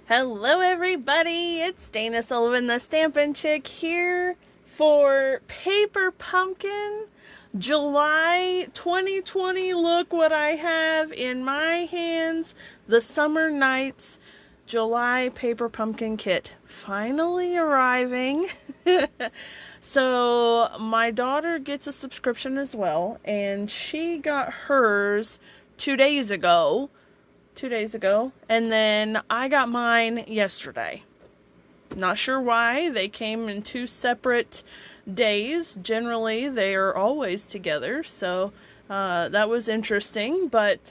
Hello everybody, it's Dana Sullivan, the Stampin' Chick, here for Paper Pumpkin July 2020. Look what I have in my hands, the Summer Nights July Paper Pumpkin Kit. Finally arriving. So my daughter gets a subscription as well, and she got hers 2 days ago. 2 days ago, and then I got mine yesterday. Not sure why. They came in two separate days. Generally, they are always together, so that was interesting. But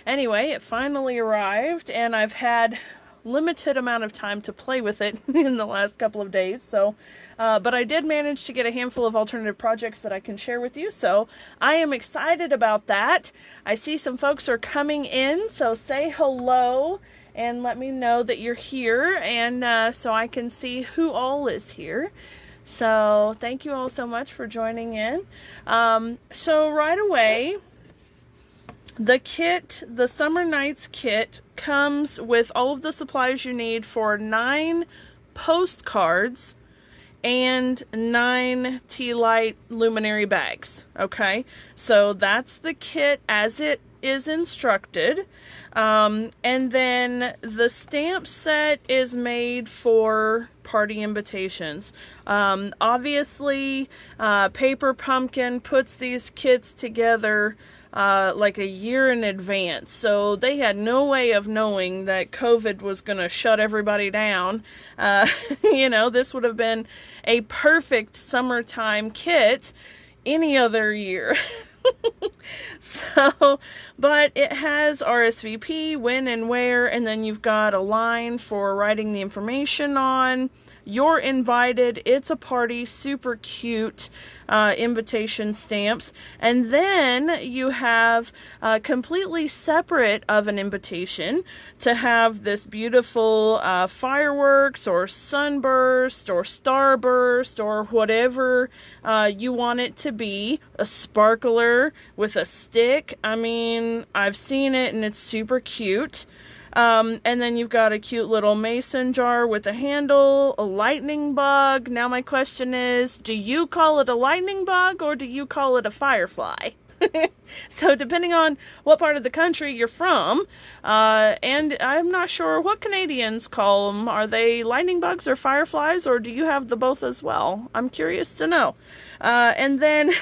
anyway, it finally arrived, and I've had limited amount of time to play with it in the last couple of days, so but I did manage to get a handful of alternative projects that I can share with you, so I am excited about that. I see some folks are coming in, so say hello and let me know that you're here, and so I can see who all is here. So thank you all so much for joining in. So right away, the kit, the Summer Nights kit, comes with all of the supplies you need for 9 postcards and 9 tea light luminary bags. Okay, so that's the kit as it is instructed. And then the stamp set is made for party invitations. Obviously, Paper Pumpkin puts these kits together like a year in advance, so they had no way of knowing that COVID was going to shut everybody down. You know, this would have been a perfect summertime kit any other year. So, but it has RSVP, when and where, and then you've got a line for writing the information on. You're invited. It's a party. Super cute invitation stamps. And then you have completely separate of an invitation to have this beautiful fireworks or sunburst or starburst or whatever you want it to be. A sparkler with a stick. I mean, I've seen it and it's super cute. And then you've got a cute little mason jar with a handle, a lightning bug. Now my question is, do you call it a lightning bug or do you call it a firefly? So depending on what part of the country you're from, and I'm not sure what Canadians call them. Are they lightning bugs or fireflies, or do you have the both as well? I'm curious to know. And then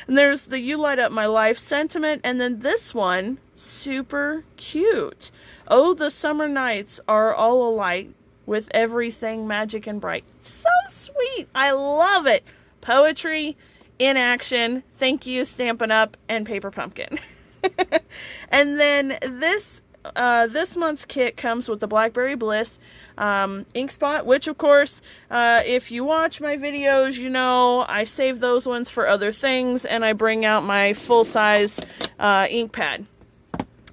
there's the You Light Up My Life sentiment, and then this one, super cute. Oh, the summer nights are all alight with everything magic and bright. So sweet. I love it. Poetry in action. Thank you, Stampin' Up! And Paper Pumpkin. And then this month's kit comes with the Blackberry Bliss ink spot, which of course, if you watch my videos, you know I save those ones for other things, and I bring out my full-size ink pad.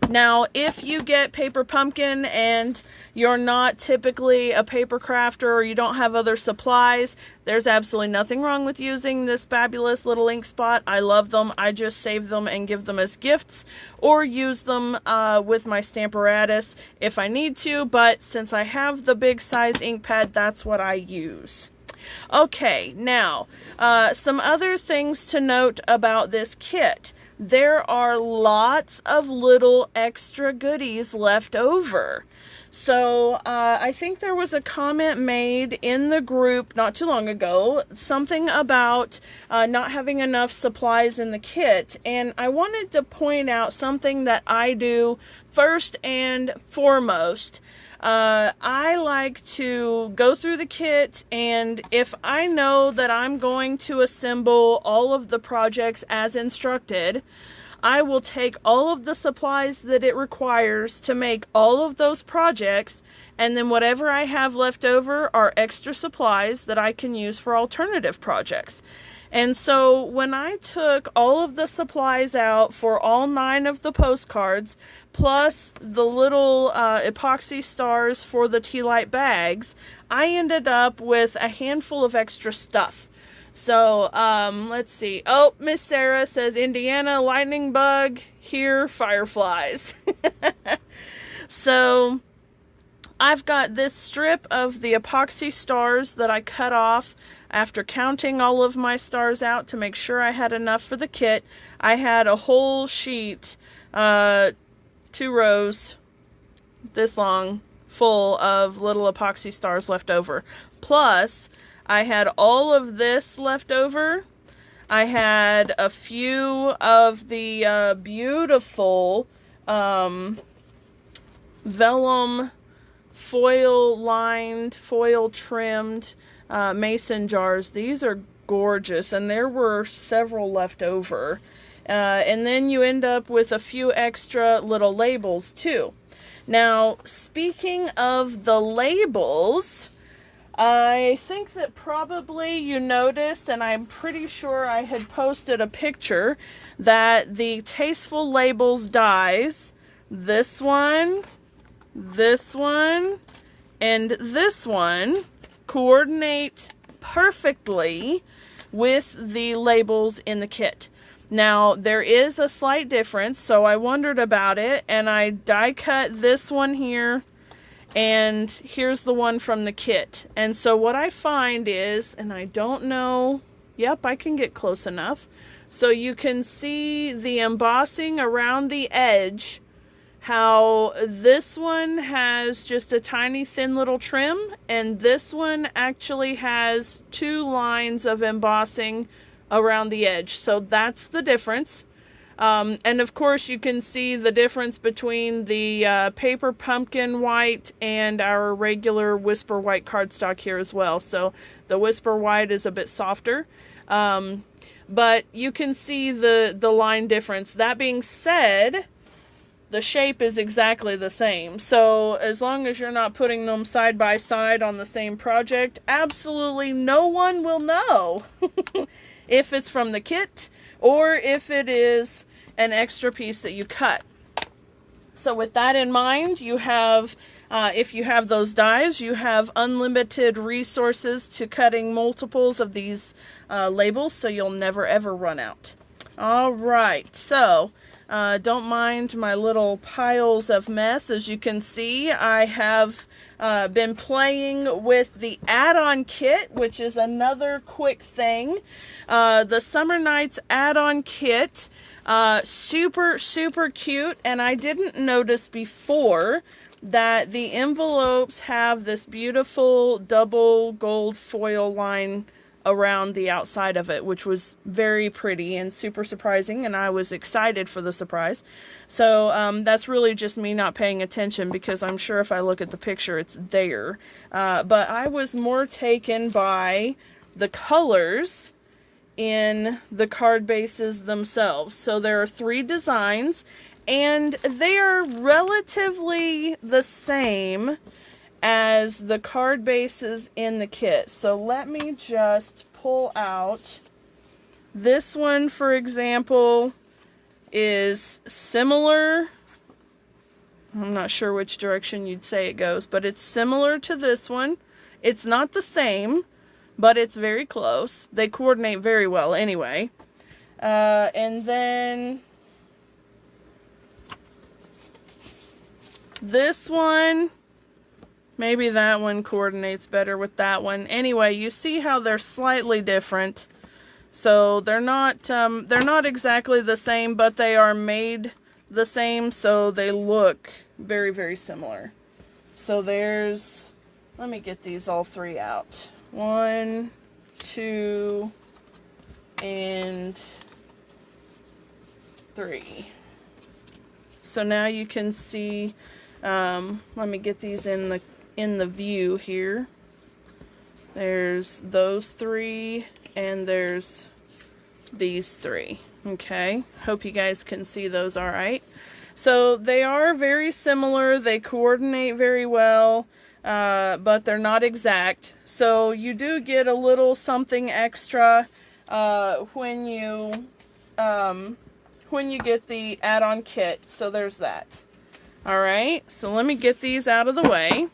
Now, if you get Paper Pumpkin and you're not typically a paper crafter or you don't have other supplies, there's absolutely nothing wrong with using this fabulous little ink spot. I love them. I just save them and give them as gifts or use them with my Stamparatus if I need to, but since I have the big size ink pad, that's what I use. Okay, now, some other things to note about this kit. There are lots of little extra goodies left over. So I think there was a comment made in the group not too long ago, something about not having enough supplies in the kit. And I wanted to point out something that I do first and foremost. I like to go through the kit, and if I know that I'm going to assemble all of the projects as instructed, I will take all of the supplies that it requires to make all of those projects, and then whatever I have left over are extra supplies that I can use for alternative projects. And so when I took all of the supplies out for all 9 of the postcards, plus the little epoxy stars for the tea light bags, I ended up with a handful of extra stuff. So, let's see. Oh, Miss Sarah says, Indiana, lightning bug, here, fireflies. So, I've got this strip of the epoxy stars that I cut off after counting all of my stars out to make sure I had enough for the kit. I had a whole sheet, 2 rows this long, full of little epoxy stars left over. Plus, I had all of this left over. I had a few of the beautiful vellum foil lined, foil trimmed mason jars. These are gorgeous, and there were several left over. And then you end up with a few extra little labels too. Now, speaking of the labels, I think that probably you noticed, and I'm pretty sure I had posted a picture, that the Tasteful Labels dies, this one, and this one, coordinate perfectly with the labels in the kit. Now, there is a slight difference, so I wondered about it, and I die cut this one here, and here's the one from the kit. And so what I find is, and I don't know, yep, I can get close enough, so you can see the embossing around the edge, how this one has just a tiny thin little trim, and this one actually has 2 lines of embossing around the edge. So that's the difference. And of course you can see the difference between the paper pumpkin white and our regular Whisper White cardstock here as well. So the Whisper White is a bit softer, but you can see the line difference. That being said, the shape is exactly the same. So as long as you're not putting them side by side on the same project, absolutely no one will know if it's from the kit or if it is an extra piece that you cut. So with that in mind, you have, if you have those dies, you have unlimited resources to cutting multiples of these labels, so you'll never ever run out. All right, so don't mind my little piles of mess. As you can see, I have been playing with the add-on kit, which is another quick thing. The Summer Nights add-on kit, super cute, and I didn't notice before that the envelopes have this beautiful double gold foil line around the outside of it, which was very pretty and super surprising, and I was excited for the surprise. So that's really just me not paying attention, because I'm sure if I look at the picture it's there. But I was more taken by the colors in the card bases themselves. So there are 3 designs, and they are relatively the same as the card bases in the kit. So let me just pull out this one, for example, is similar. I'm not sure which direction you'd say it goes, but it's similar to this one. It's not the same, but it's very close. They coordinate very well anyway. And then this one, maybe that one coordinates better with that one. Anyway, you see how they're slightly different. So they're not exactly the same, but they are made the same, so they look very similar. So there's, let me get these all 3 out. 1, 2, and 3. So now you can see, let me get these in the view here. There's those 3, and there's these 3. Okay, hope you guys can see those all right. So they are very similar, they coordinate very well, but they're not exact. So you do get a little something extra when you get the add-on kit. So there's that. All right, so let me get these out of the way.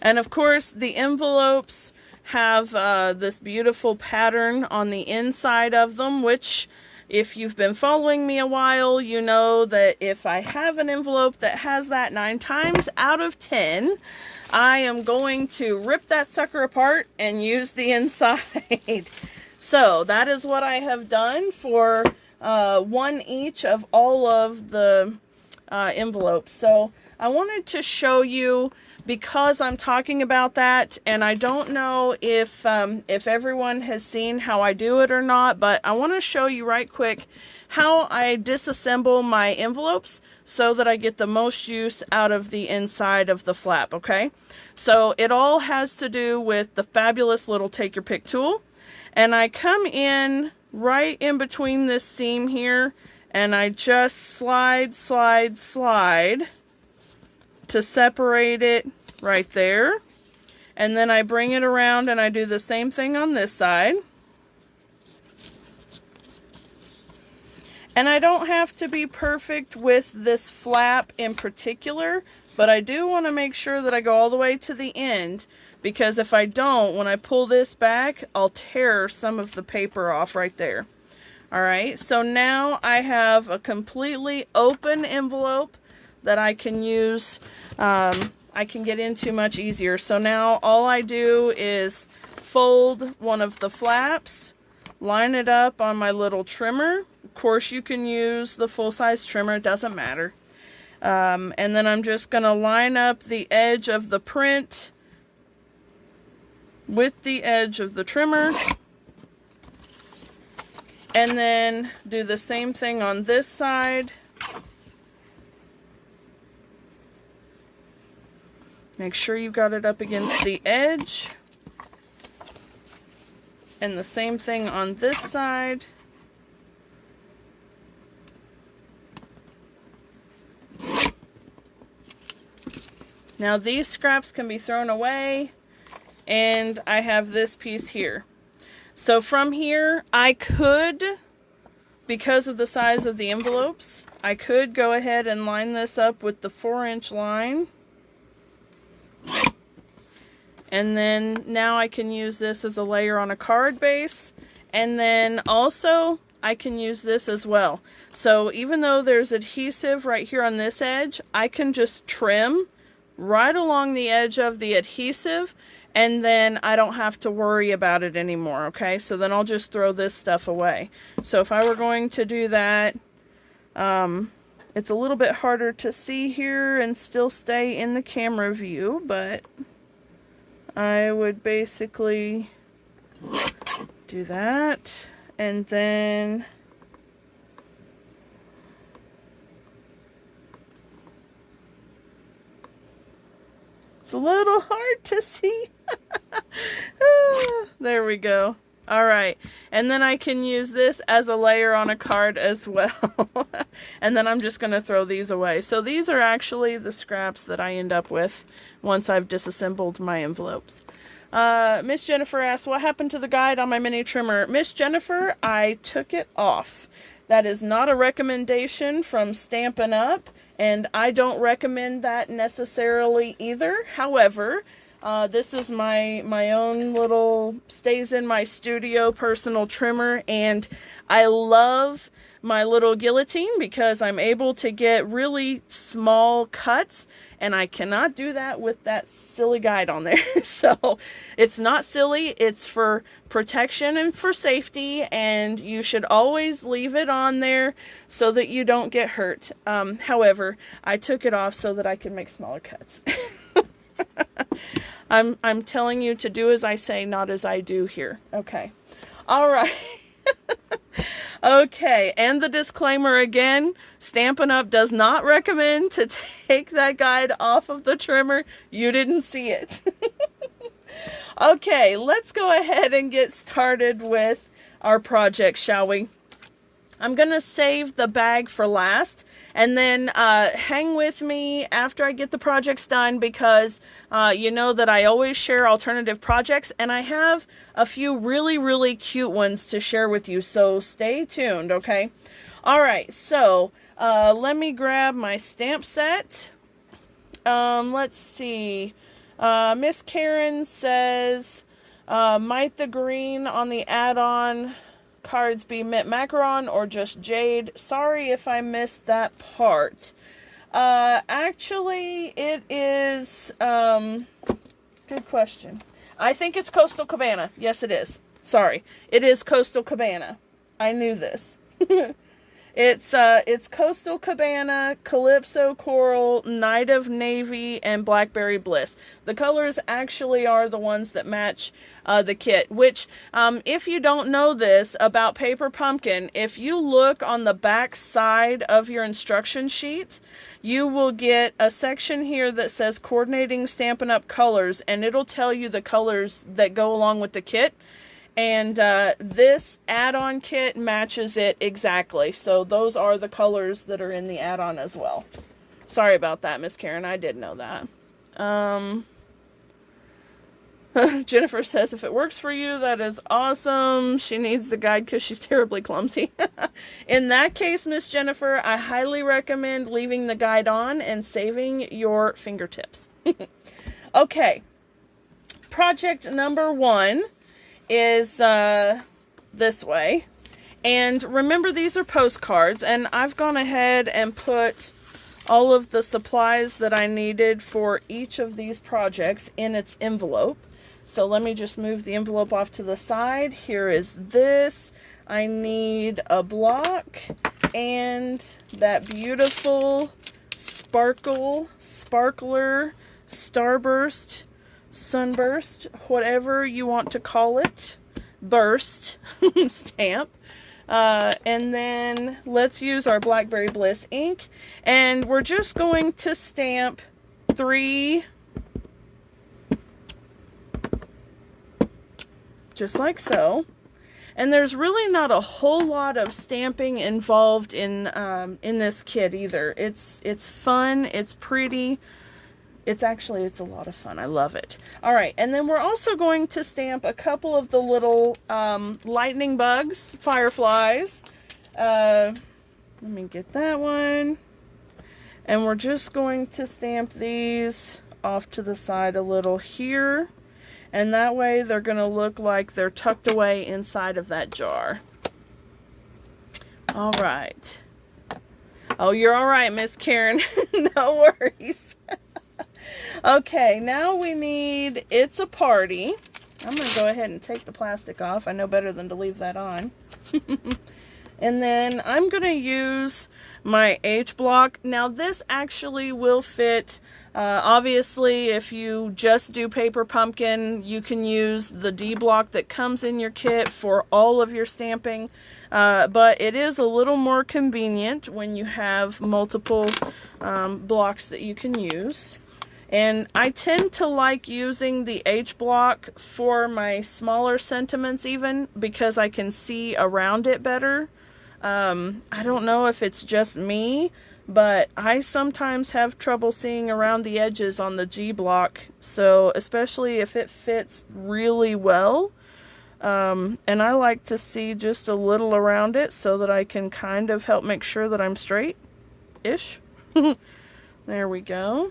And of course, the envelopes have this beautiful pattern on the inside of them, which If you've been following me a while, you know that if I have an envelope that has that 9 times out of 10, I am going to rip that sucker apart and use the inside. So that is what I have done for one each of all of the envelopes. So I wanted to show you, because I'm talking about that, and I don't know if everyone has seen how I do it or not, but I want to show you right quick how I disassemble my envelopes so that I get the most use out of the inside of the flap, okay? So it all has to do with the fabulous little take your pick tool, and I come in right in between this seam here, and I just slide to separate it right there. And then I bring it around and I do the same thing on this side. And I don't have to be perfect with this flap in particular, but I do want to make sure that I go all the way to the end, because if I don't, when I pull this back, I'll tear some of the paper off right there. Alright, so now I have a completely open envelope that I can use, I can get into much easier. So now all I do is fold one of the flaps, line it up on my little trimmer. Of course, you can use the full-size trimmer, it doesn't matter. And then I'm just going to line up the edge of the print with the edge of the trimmer. And then do the same thing on this side. Make sure you've got it up against the edge. And the same thing on this side. Now these scraps can be thrown away, and I have this piece here. So from here, I could, because of the size of the envelopes, I could go ahead and line this up with the 4-inch line. And then now I can use this as a layer on a card base. And then also I can use this as well. So even though there's adhesive right here on this edge, I can just trim right along the edge of the adhesive, and then I don't have to worry about it anymore, okay? So then I'll just throw this stuff away. So if I were going to do that, it's a little bit harder to see here and still stay in the camera view, but I would basically do that, and then it's a little hard to see. There we go. Alright, and then I can use this as a layer on a card as well. And then I'm just going to throw these away. So these are actually the scraps that I end up with once I've disassembled my envelopes. Miss Jennifer asked, what happened to the guide on my mini trimmer? Miss Jennifer, I took it off. That is not a recommendation from Stampin' Up, and I don't recommend that necessarily either. However, this is my own little stays in my studio personal trimmer, and I love my little guillotine because I'm able to get really small cuts, and I cannot do that with that silly guide on there. So it's not silly, it's for protection and for safety, and you should always leave it on there so that you don't get hurt. However, I took it off so that I could make smaller cuts. I'm telling you to do as I say, not as I do here. Okay. All right. Okay, and the disclaimer again, Stampin' Up! Does not recommend to take that guide off of the trimmer. You didn't see it. Okay, let's go ahead and get started with our project, shall we? I'm going to save the bag for last, and then hang with me after I get the projects done, because you know that I always share alternative projects, and I have a few really cute ones to share with you, so stay tuned, okay? Alright, so let me grab my stamp set. Let's see. Miss Karen says, Might the green on the add-on cards be mint macaron or just jade? Sorry if I missed that part. Actually, it is, good question. I think it's Coastal Cabana. Yes, it is. Sorry. It is Coastal Cabana. I knew this. It's Coastal Cabana, Calypso Coral, Night of Navy, and Blackberry Bliss. The colors actually are the ones that match the kit, which, if you don't know this about Paper Pumpkin, if you look on the back side of your instruction sheet, you will get a section here that says Coordinating Stampin' Up! Colors, and it'll tell you the colors that go along with the kit. And this add-on kit matches it exactly. So those are the colors that are in the add-on as well. Sorry about that, Miss Karen. I did know that. Jennifer says, if it works for you, that is awesome. She needs the guide because she's terribly clumsy. In that case, Miss Jennifer, I highly recommend leaving the guide on and saving your fingertips. Okay. Project number 1 is this way, and remember, these are postcards, and I've gone ahead and put all of the supplies that I needed for each of these projects in its envelope. So let me just move the envelope off to the side. Here is this. I need a block and that beautiful sparkler, starburst, sunburst, whatever you want to call it, burst stamp. And then let's use our Blackberry Bliss ink, and we're just going to stamp 3, just like so. And there's really not a whole lot of stamping involved in this kit either. It's fun, it's pretty. It's a lot of fun. I love it. All right, and then we're also going to stamp a couple of the little lightning bugs, fireflies. Let me get that one. And we're just going to stamp these off to the side a little here. And that way they're going to look like they're tucked away inside of that jar. All right. Oh, you're all right, Miss Karen. No worries. Okay, now we need It's a Party. I'm going to go ahead and take the plastic off. I know better than to leave that on. And then I'm going to use my H block. Now this actually will fit, obviously if you just do Paper Pumpkin, you can use the D block that comes in your kit for all of your stamping. But it is a little more convenient when you have multiple blocks that you can use. And I tend to like using the H block for my smaller sentiments even, because I can see around it better. I don't know if it's just me, but I sometimes have trouble seeing around the edges on the G block. So especially if it fits really well. And I like to see just a little around it so that I can kind of help make sure that I'm straight-ish. There we go.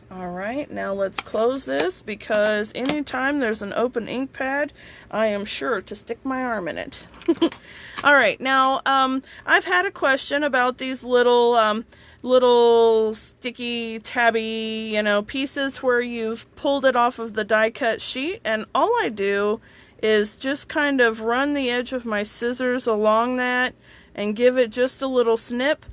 Alright, now let's close this, because anytime there's an open ink pad, I am sure to stick my arm in it. Alright, now, I've had a question about these little sticky, tabby, pieces where you've pulled it off of the die cut sheet, and all I do is just kind of run the edge of my scissors along that and give it just a little snip.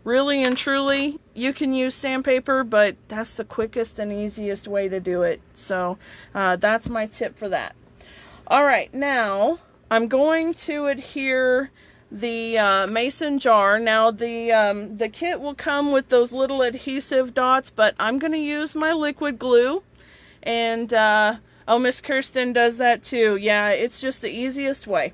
Really and truly, you can use sandpaper, but that's the quickest and easiest way to do it. So that's my tip for that. All right, now I'm going to adhere the mason jar. Now the kit will come with those little adhesive dots, but I'm going to use my liquid glue. And oh, Miss Kirsten does that too. Yeah, it's just the easiest way.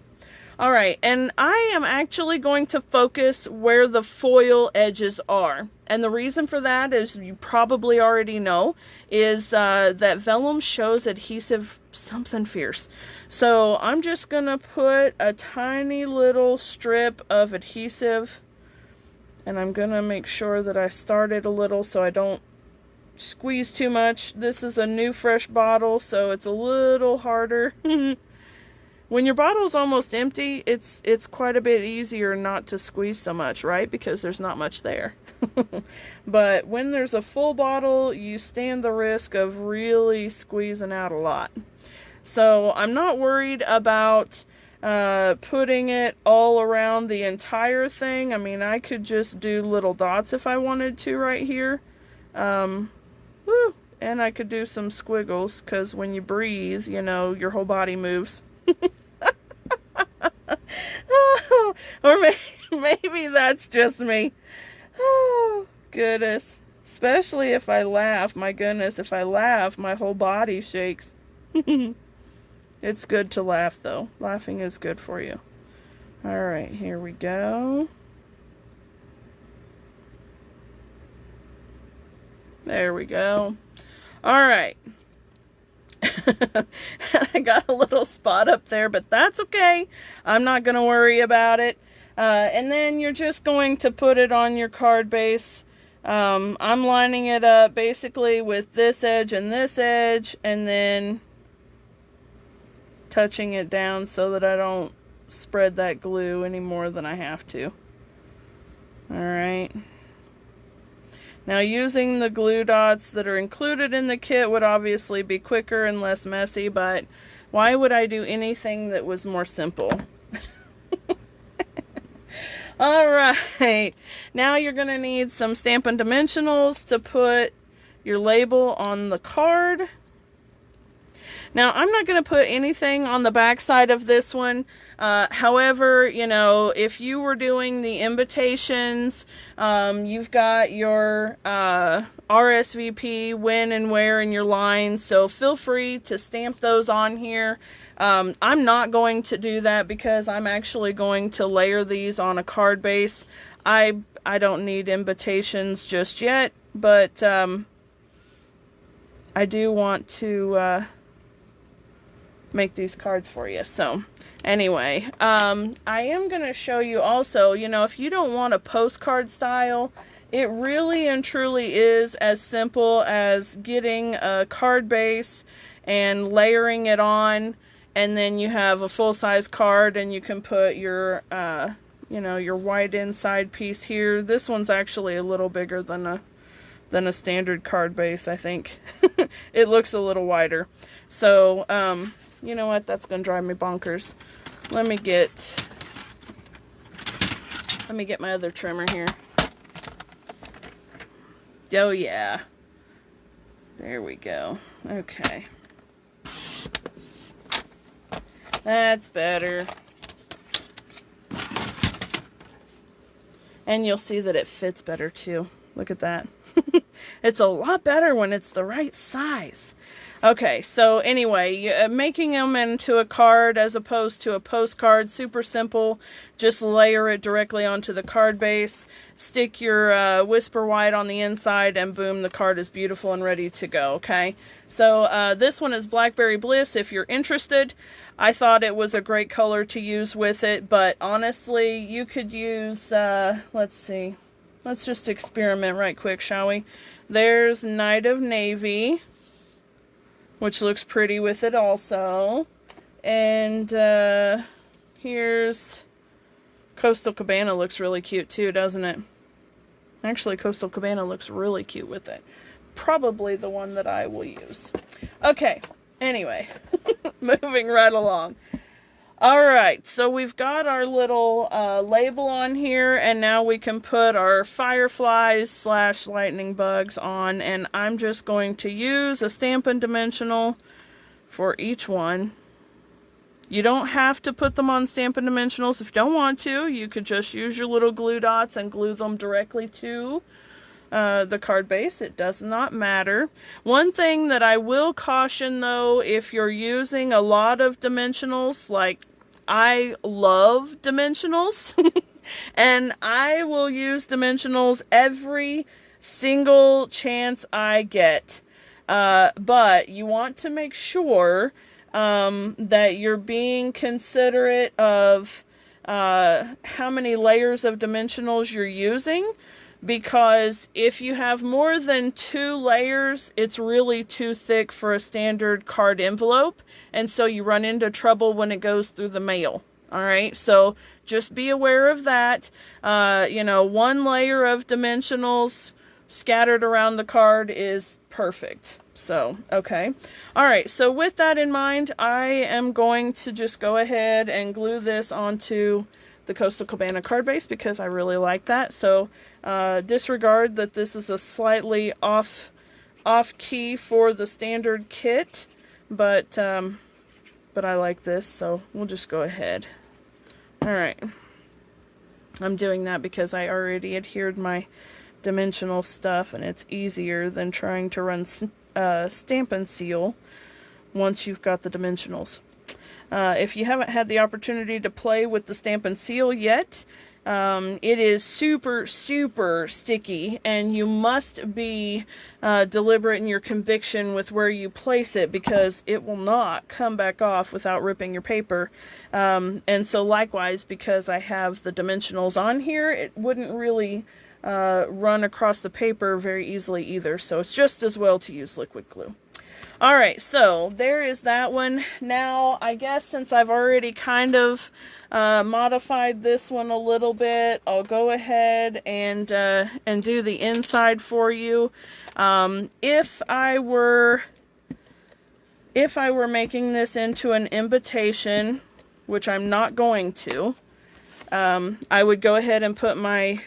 Alright, and I am actually going to focus where the foil edges are. And the reason for that, as you probably already know, is that vellum shows adhesive something fierce. So I'm just going to put a tiny little strip of adhesive, and I'm going to make sure that I start it a little so I don't squeeze too much. This is a new fresh bottle, so it's a little harder. when your bottle's almost empty, it's quite a bit easier not to squeeze so much, right? Because there's not much there. But when there's a full bottle, you stand the risk of really squeezing out a lot. So I'm not worried about putting it all around the entire thing. I mean, I could just do little dots if I wanted to right here. Woo! And I could do some squiggles, because when you breathe, you know, your whole body moves. Or maybe that's just me. Oh, goodness. Especially if I laugh. My goodness, if I laugh, my whole body shakes. It's good to laugh, though. Laughing is good for you. Alright, here we go. There we go. Alright. I got a little spot up there, but that's okay. I'm not going to worry about it. And then you're just going to put it on your card base. I'm lining it up basically with this edge, and then touching it down so that I don't spread that glue any more than I have to. Alright. Now, using the glue dots that are included in the kit would obviously be quicker and less messy, but why would I do anything that was more simple? Alright, now you're going to need some Stampin' Dimensionals to put your label on the card. Now, I'm not going to put anything on the back side of this one. However, you know, if you were doing the invitations, you've got your RSVP, when and where in your line, so feel free to stamp those on here. I'm not going to do that because I'm actually going to layer these on a card base. I don't need invitations just yet, but I do want to make these cards for you. So anyway, I am going to show you also, you know, if you don't want a postcard style, it really and truly is as simple as getting a card base and layering it on, and then you have a full-size card, and you can put your you know, your white inside piece here. This one's actually a little bigger than a standard card base, I think. It looks a little wider. So you know what? That's gonna drive me bonkers. Let me get my other trimmer here. Oh yeah. There we go. Okay. That's better. And you'll see that it fits better too. Look at that. It's a lot better when it's the right size. Okay, so anyway, making them into a card as opposed to a postcard, super simple. Just layer it directly onto the card base, stick your Whisper White on the inside, and boom, the card is beautiful and ready to go, okay? So this one is Blackberry Bliss if you're interested. I thought it was a great color to use with it, but honestly, you could use, let's see. Let's just experiment right quick, shall we? There's Night of Navy, which looks pretty with it also. And here's Coastal Cabana. Looks really cute too, doesn't it? Actually, Coastal Cabana looks really cute with it. Probably the one that I will use. Okay, anyway, moving right along. Alright, so we've got our little label on here, and now we can put our fireflies / lightning bugs on, and I'm just going to use a Stampin' Dimensional for each one. You don't have to put them on Stampin' Dimensionals if you don't want to. You could just use your little glue dots and glue them directly to the card base. It does not matter. One thing that I will caution though, if you're using a lot of dimensionals, like I love dimensionals and I will use dimensionals every single chance I get, but you want to make sure that you're being considerate of how many layers of dimensionals you're using, because if you have more than 2 layers, it's really too thick for a standard card envelope, and so you run into trouble when it goes through the mail. All right, so just be aware of that. You know, 1 layer of dimensionals scattered around the card is perfect. So, okay. All right, so with that in mind, I am going to just go ahead and glue this onto the Coastal Cabana card base because I really like that. So, disregard that this is a slightly off key for the standard kit, but I like this, so we'll just go ahead. All right. I'm doing that because I already adhered my dimensional stuff, and it's easier than trying to run Stampin' Seal once you've got the dimensionals. If you haven't had the opportunity to play with the Stampin' Seal yet, it is super, super sticky, and you must be deliberate in your conviction with where you place it because it will not come back off without ripping your paper. And so likewise, because I have the dimensionals on here, it wouldn't really run across the paper very easily either, so it's just as well to use liquid glue. Alright, so there is that one. Now, I guess since I've already kind of modified this one a little bit, I'll go ahead and do the inside for you. If I were making this into an invitation, which I'm not going to, I would go ahead and put my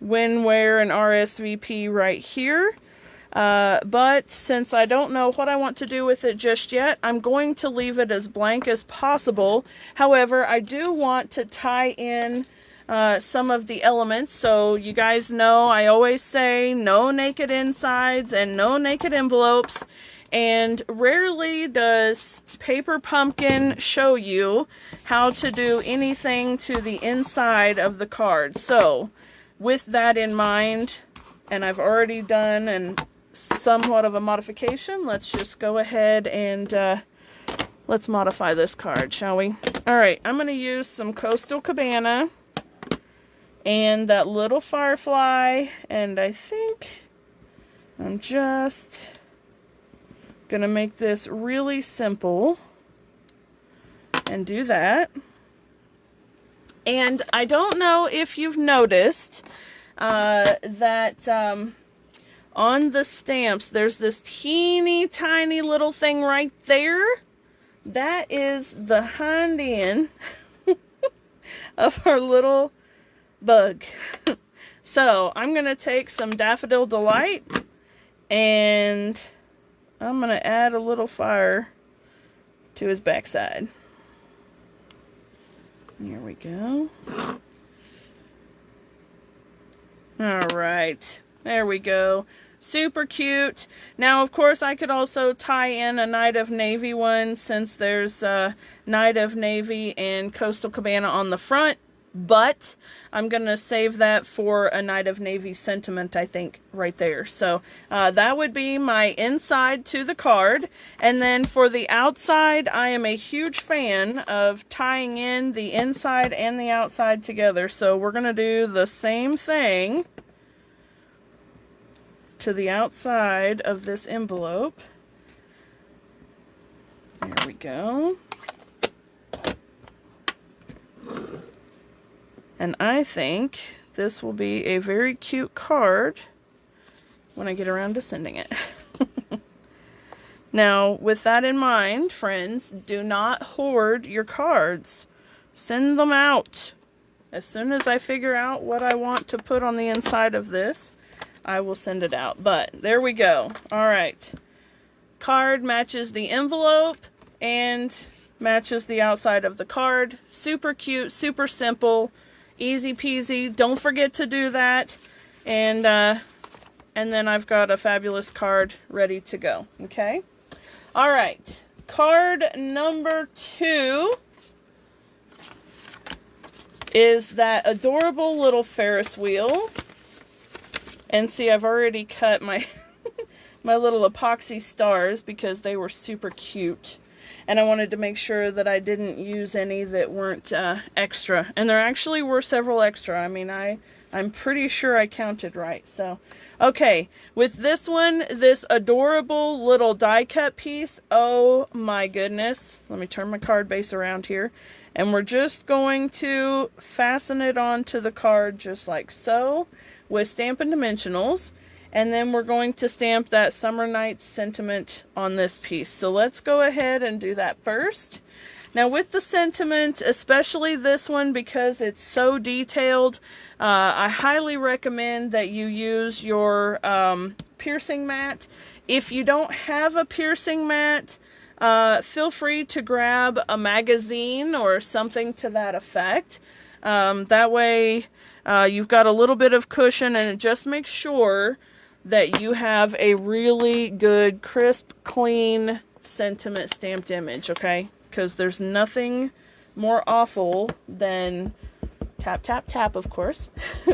when, where, and RSVP right here. But since I don't know what I want to do with it just yet, I'm going to leave it as blank as possible. However, I do want to tie in some of the elements. So you guys know I always say no naked insides and no naked envelopes. And rarely does Paper Pumpkin show you how to do anything to the inside of the card. So with that in mind, and I've already done somewhat of a modification, let's just go ahead and let's modify this card, shall we? Alright, I'm going to use some Coastal Cabana and that little firefly, and I think I'm just going to make this really simple and do that. And I don't know if you've noticed that on the stamps there's this teeny tiny little thing right there. That is the hind end of our little bug. So I'm going to take some Daffodil Delight and I'm going to add a little fire to his backside. Here we go. Alright, there we go. Super cute. Now, of course, I could also tie in a Night of Navy one since there's Night of Navy and Coastal Cabana on the front. But I'm going to save that for a Night of Navy sentiment, I think, right there. So that would be my inside to the card. And then for the outside, I am a huge fan of tying in the inside and the outside together. So we're going to do the same thing to the outside of this envelope. There we go. And I think this will be a very cute card when I get around to sending it. Now, with that in mind, friends, do not hoard your cards. Send them out. As soon as I figure out what I want to put on the inside of this, I will send it out. But there we go. All right. Card matches the envelope and matches the outside of the card. Super cute, super simple. Easy peasy. Don't forget to do that. And then I've got a fabulous card ready to go. Okay? Alright. Card number 2 is that adorable little Ferris wheel. And see, I've already cut my my little epoxy stars because they were super cute. And I wanted to make sure that I didn't use any that weren't extra. And there actually were several extra. I mean, I I'm pretty sure I counted right. So, okay, with this one, this adorable little die cut piece, oh my goodness. Let me turn my card base around here. And we're just going to fasten it onto the card just like so with Stampin' Dimensionals. And then we're going to stamp that Summer Nights sentiment on this piece. So let's go ahead and do that first. Now with the sentiment, especially this one, because it's so detailed, I highly recommend that you use your piercing mat. If you don't have a piercing mat, feel free to grab a magazine or something to that effect. That way you've got a little bit of cushion, and it just makes sure that you have a really good, crisp, clean sentiment stamped image, okay? Because there's nothing more awful than, tap, tap, tap, of course.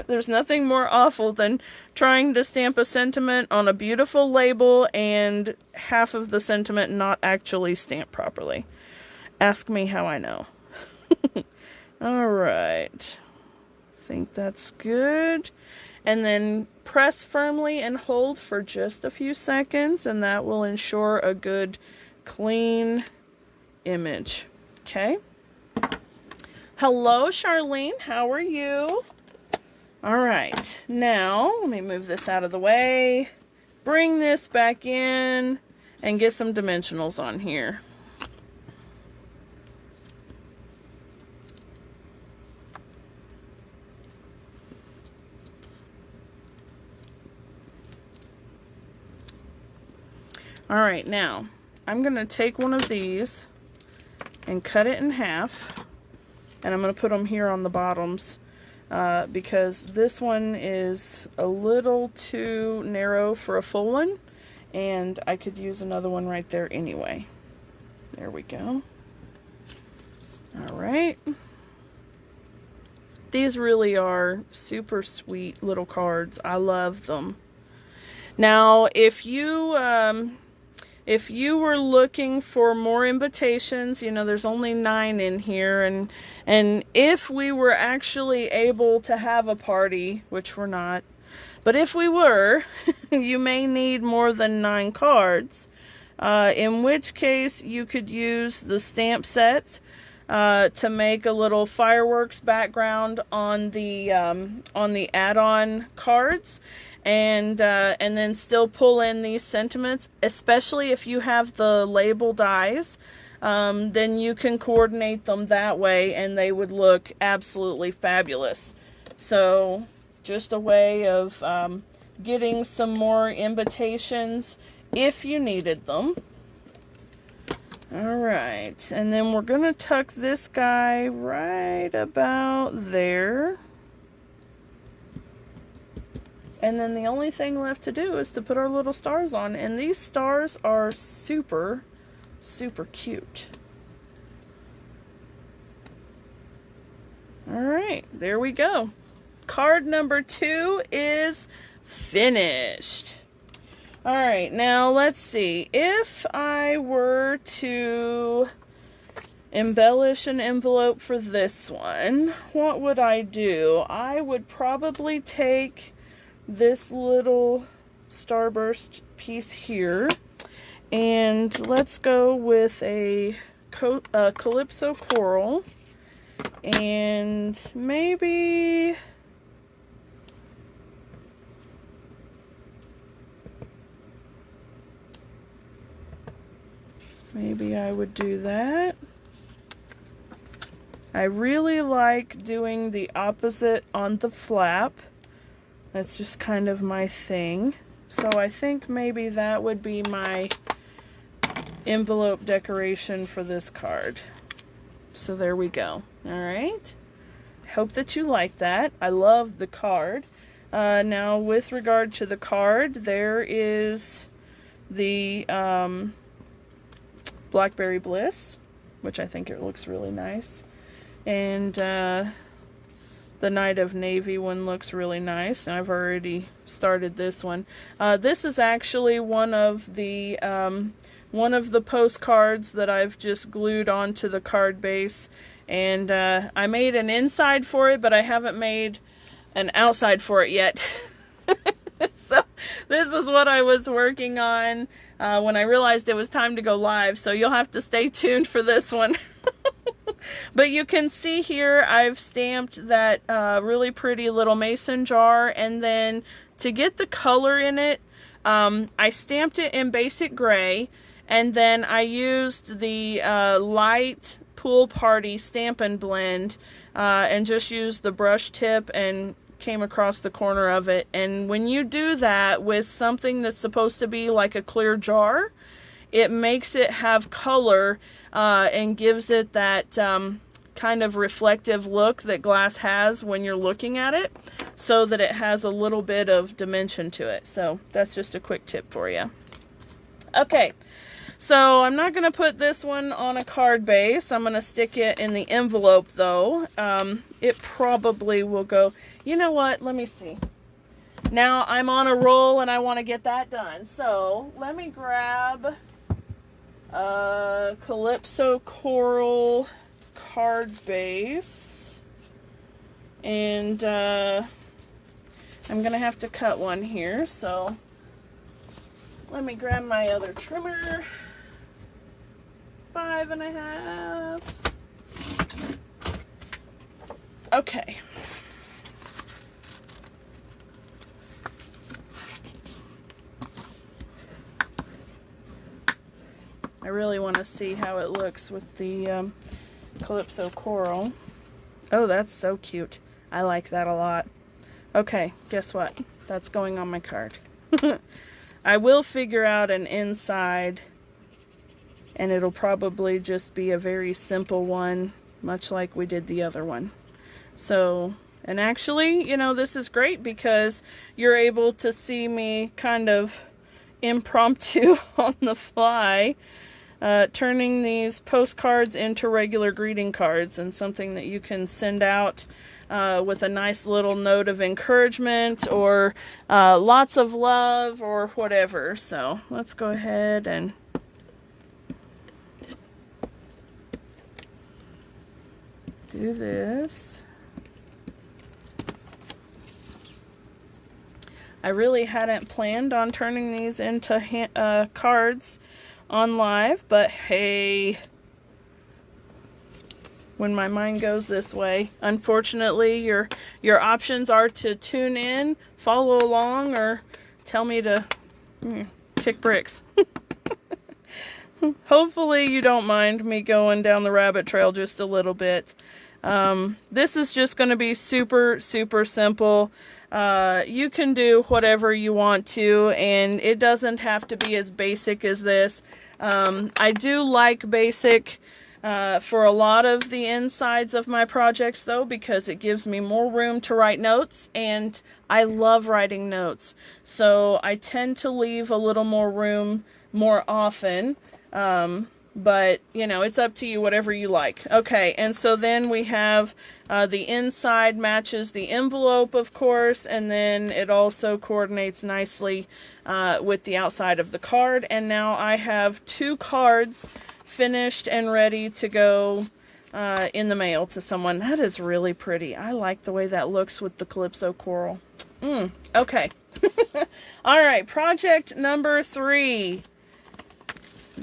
There's nothing more awful than trying to stamp a sentiment on a beautiful label and half of the sentiment not actually stamped properly. Ask me how I know. Alright. Think that's good. And then press firmly and hold for just a few seconds, and that will ensure a good, clean image. Okay. Hello, Charlene. How are you? All right. Now, let me move this out of the way. Bring this back in and get some dimensionals on here. All right. Now, I'm going to take one of these and cut it in half, and I'm going to put them here on the bottoms because this one is a little too narrow for a full one, and I could use another one right there anyway. There we go. Alright. These really are super sweet little cards. I love them. Now, if you were looking for more invitations, you know, there's only 9 in here, and if we were actually able to have a party, which we're not, but if we were, you may need more than 9 cards, in which case you could use the stamp set to make a little fireworks background on the add-on cards. And then still pull in these sentiments, especially if you have the label dies, then you can coordinate them that way and they would look absolutely fabulous. So just a way of getting some more invitations if you needed them. Alright, and then we're going to tuck this guy right about there. And then the only thing left to do is to put our little stars on. And these stars are super, super cute. Alright, there we go. Card number 2 is finished. Alright, now let's see. If I were to embellish an envelope for this one, what would I do? I would probably take this little starburst piece here, and let's go with a Calypso coral, and maybe I would do that. I really like doing the opposite on the flap. That's just kind of my thing. So I think maybe that would be my envelope decoration for this card. So there we go. Alright. Hope that you like that. I love the card. Now with regard to the card, there is the Blackberry Bliss, which I think it looks really nice. And the Night of Navy one looks really nice. I've already started this one. This is actually one of the postcards that I've just glued onto the card base, and I made an inside for it, but I haven't made an outside for it yet. So this is what I was working on when I realized it was time to go live. So you'll have to stay tuned for this one. But you can see here I've stamped that really pretty little mason jar, and then to get the color in it, I stamped it in basic gray, and then I used the light Pool Party Stampin' blend and just used the brush tip and came across the corner of it. And when you do that with something that's supposed to be like a clear jar, it makes it have color and gives it that kind of reflective look that glass has when you're looking at it, so that it has a little bit of dimension to it. So that's just a quick tip for you. Okay, so I'm not going to put this one on a card base. I'm going to stick it in the envelope though. It probably will go, you know what, let me see. Now I'm on a roll and I want to get that done. So let me grab Calypso Coral card base, and I'm gonna have to cut one here, so let me grab my other trimmer. 5.5. Okay. I really want to see how it looks with the Calypso Coral. Oh, that's so cute. I like that a lot. Okay, guess what? That's going on my card. I will figure out an inside, and it'll probably just be a very simple one, much like we did the other one. So, and actually, you know, this is great because you're able to see me kind of impromptu on the fly, turning these postcards into regular greeting cards, and something that you can send out with a nice little note of encouragement or lots of love or whatever. So let's go ahead and do this. I really hadn't planned on turning these into cards on live, but hey, when my mind goes this way, unfortunately your options are to tune in, follow along, or tell me to kick bricks. Hopefully you don't mind me going down the rabbit trail just a little bit. This is just going to be super simple. You can do whatever you want to, and it doesn't have to be as basic as this. I do like basic for a lot of the insides of my projects though, because it gives me more room to write notes, and I love writing notes. So I tend to leave a little more room more often. But, you know, it's up to you, whatever you like. Okay, and so then we have the inside matches the envelope, of course, and then it also coordinates nicely with the outside of the card. And now I have 2 cards finished and ready to go in the mail to someone. That is really pretty. I like the way that looks with the Calypso Coral. Okay. All right, project number 3.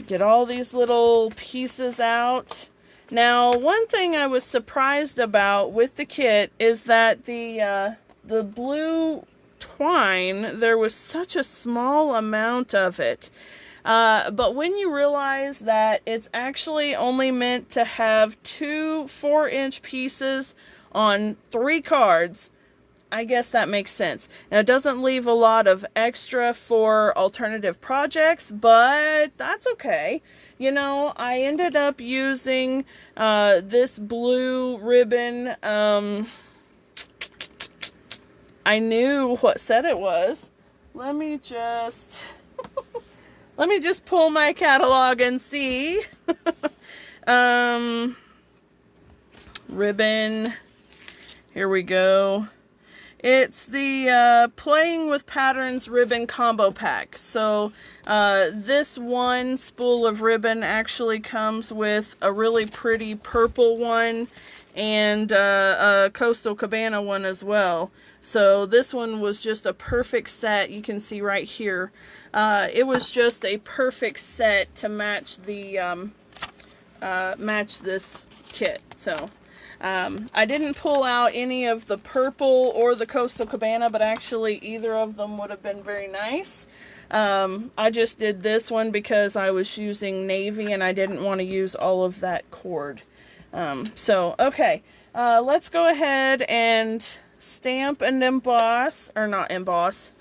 Get all these little pieces out. Now, one thing I was surprised about with the kit is that the blue twine, there was such a small amount of it. But when you realize that it's actually only meant to have 2 4-inch pieces on 3 cards, I guess that makes sense. Now, it doesn't leave a lot of extra for alternative projects, but that's okay. You know, I ended up using this blue ribbon. I knew what set it was. Let me just pull my catalog and see. Ribbon. Here we go. It's the Playing with Patterns ribbon combo pack. So this one spool of ribbon actually comes with a really pretty purple one and a Coastal Cabana one as well. So this one was just a perfect set. You can see right here. It was just a perfect set to match the match this kit. So I didn't pull out any of the purple or the Coastal Cabana, but actually either of them would have been very nice. I just did this one because I was using navy and I didn't want to use all of that cord. Okay, let's go ahead and stamp and emboss, or not emboss.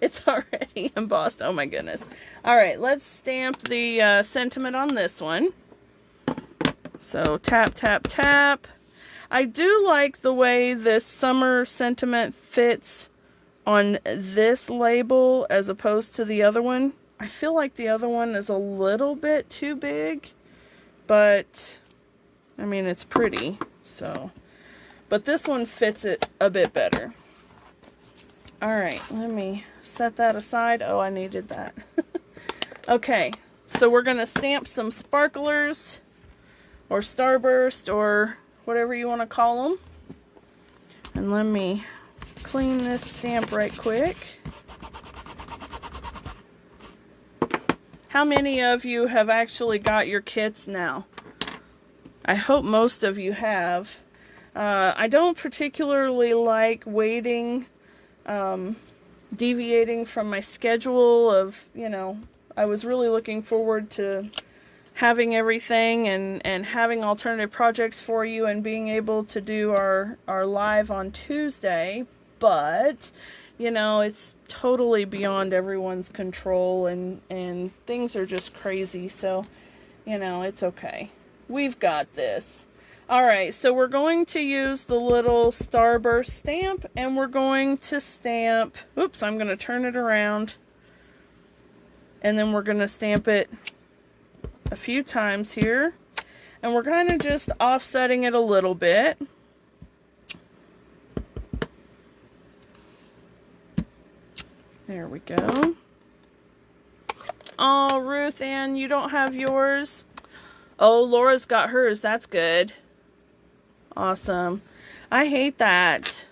It's already embossed. Oh my goodness. All right, let's stamp the sentiment on this one. So tap, tap, tap. I do like the way this summer sentiment fits on this label as opposed to the other one. I feel like the other one is a little bit too big, but I mean, it's pretty, so. But this one fits it a bit better. All right, let me set that aside. Oh, I needed that. Okay, so we're gonna stamp some sparklers or starburst or whatever you want to call them. And let me clean this stamp right quick. How many of you have actually got your kits now? I hope most of you have. I don't particularly like waiting, deviating from my schedule of, you know, I was really looking forward to having everything and having alternative projects for you and being able to do our live on Tuesday, but you know, it's totally beyond everyone's control and things are just crazy, so you know, it's okay. We've got this. Alright, so we're going to use the little starburst stamp and we're going to stamp, oops, I'm going to turn it around, and then we're going to stamp it a few times here, and we're kind of just offsetting it a little bit. There we go. Oh, Ruth Ann, you don't have yours? Oh, Laura's got hers. That's good. Awesome. I hate that.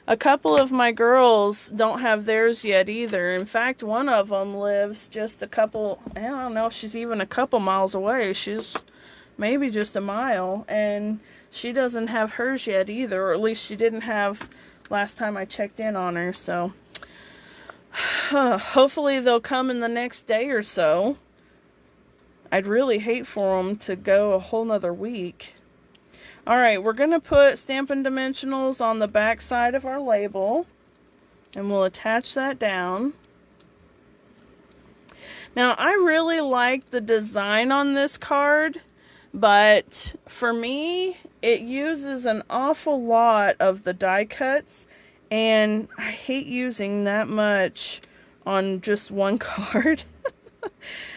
A couple of my girls don't have theirs yet either. In fact, one of them lives just a couple, I don't know if she's even a couple miles away. She's maybe just a mile, and she doesn't have hers yet either, or at least she didn't have last time I checked in on her. So hopefully they'll come in the next day or so. I'd really hate for them to go a whole nother week. Alright, we're going to put Stampin' Dimensionals on the back side of our label, and we'll attach that down. Now, I really like the design on this card, but for me, it uses an awful lot of the die cuts, and I hate using that much on just one card.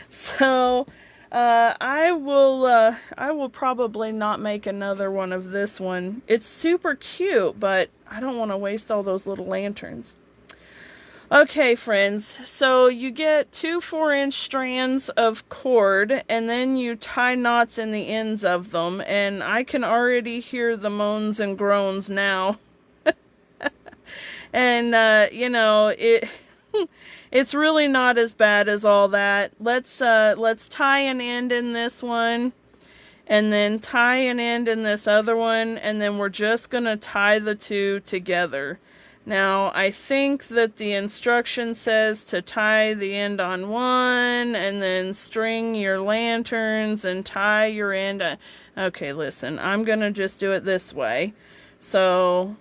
So I will probably not make another one of this one. It's super cute, but I don't want to waste all those little lanterns. Okay, friends, so you get 2 4-inch strands of cord, and then you tie knots in the ends of them, and I can already hear the moans and groans now. And you know, it's really not as bad as all that. Let's tie an end in this one, and then tie an end in this other one, and then we're just gonna tie the two together. Now, I think that the instruction says to tie the end on one, and then string your lanterns and tie your end. Okay, listen, I'm gonna just do it this way. So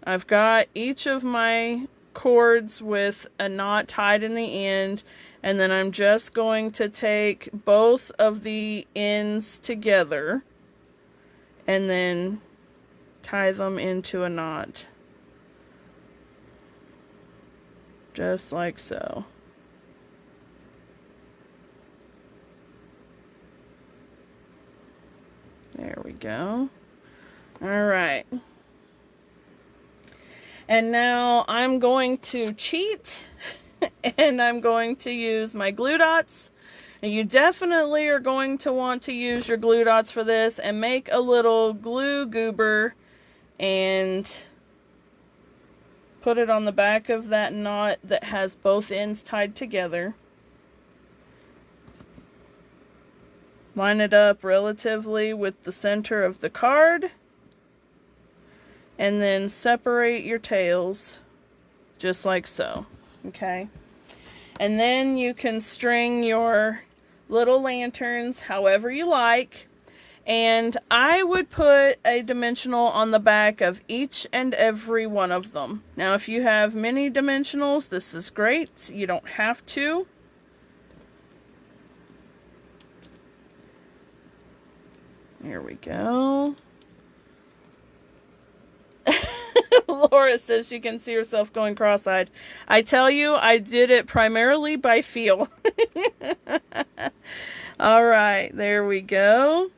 I've got each of my cords with a knot tied in the end, and then I'm just going to take both of the ends together and then tie them into a knot, just like so. There we go. All right. And now I'm going to cheat and I'm going to use my glue dots, And you definitely are going to want to use your glue dots for this and make a little glue goober and put it on the back of that knot that has both ends tied together. Line it up relatively with the center of the card. And then separate your tails just like so. Okay? And then you can string your little lanterns however you like. And I would put a dimensional on the back of each and every one of them. Now, if you have many dimensionals, this is great. You don't have to. Here we go. Laura says she can see herself going cross-eyed. I tell you, I did it primarily by feel. All right, there we go.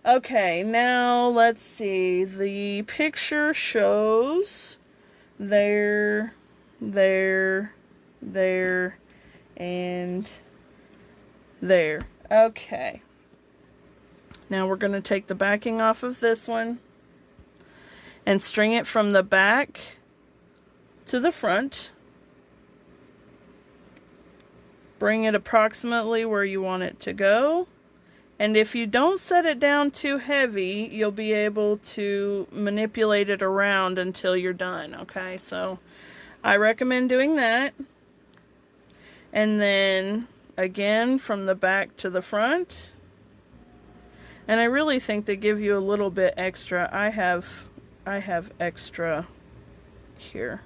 Okay, now let's see. The picture shows there, and there. Okay. Now we're going to take the backing off of this one and string it from the back to the front. Bring it approximately where you want it to go. And if you don't set it down too heavy, you'll be able to manipulate it around until you're done, okay? So I recommend doing that. And then again from the back to the front. And I really think they give you a little bit extra. I have extra here.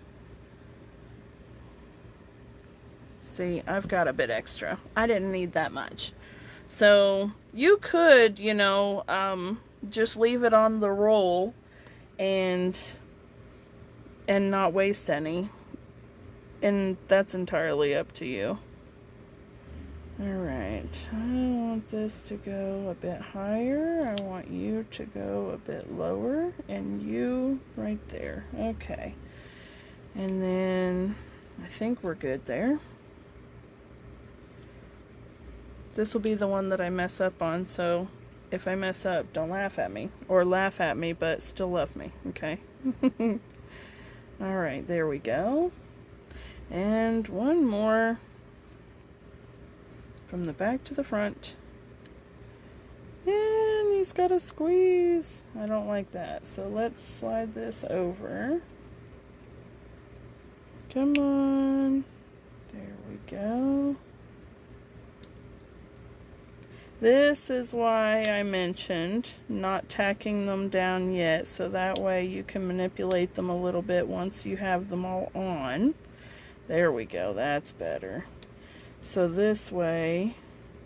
See, I've got a bit extra. I didn't need that much. So you could, you know, just leave it on the roll and not waste any. And that's entirely up to you. Alright, I want this to go a bit higher. I want you to go a bit lower. And you right there. Okay. And then I think we're good there. This will be the one that I mess up on, so if I mess up, don't laugh at me. Or laugh at me, but still love me, okay? Alright, there we go. And one more from the back to the front. And he's got a squeeze. I don't like that, so let's slide this over. Come on. There we go. This is why I mentioned not tacking them down yet, so that way you can manipulate them a little bit once you have them all on. There we go, that's better. So this way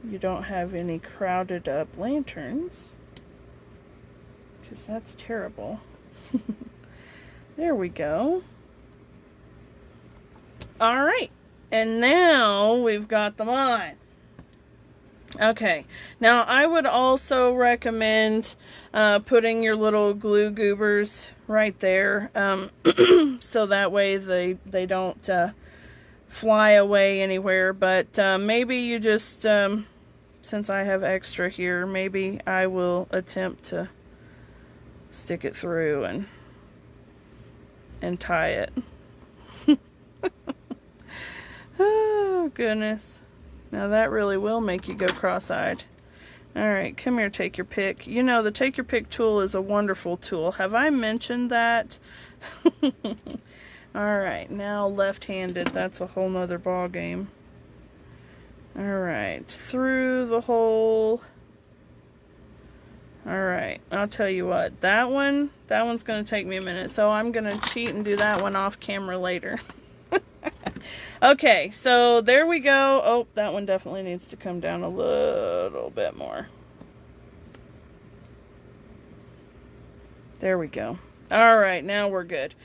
you don't have any crowded up lanterns, because that's terrible. There we go. Alright, and now we've got them on. Okay, now I would also recommend putting your little glue goobers right there, so that way they don't fly away anywhere, but maybe you just, since I have extra here, maybe I will attempt to stick it through and tie it. Oh, goodness. Now that really will make you go cross-eyed. Alright, come here, take your pick. You know, the take your pick tool is a wonderful tool. Have I mentioned that? Alright, now left-handed. That's a whole nother ball game. Alright, through the hole. Alright, I'll tell you what. That one's going to take me a minute, so I'm going to cheat and do that one off camera later. Okay, so there we go. Oh, that one definitely needs to come down a little bit more. There we go. Alright, now we're good.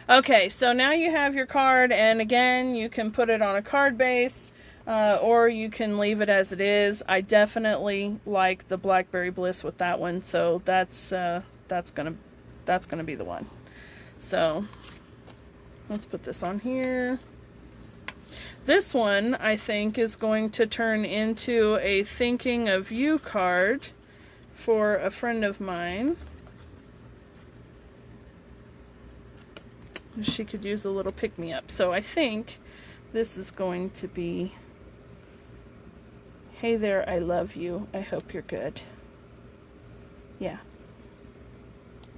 Okay, so now you have your card, and again, you can put it on a card base, or you can leave it as it is. I definitely like the Blackberry Bliss with that one, so that's gonna be the one. So let's put this on here. This one, I think, is going to turn into a thinking of you card for a friend of mine. She could use a little pick-me-up. So I think this is going to be, hey there, I love you. I hope you're good. Yeah.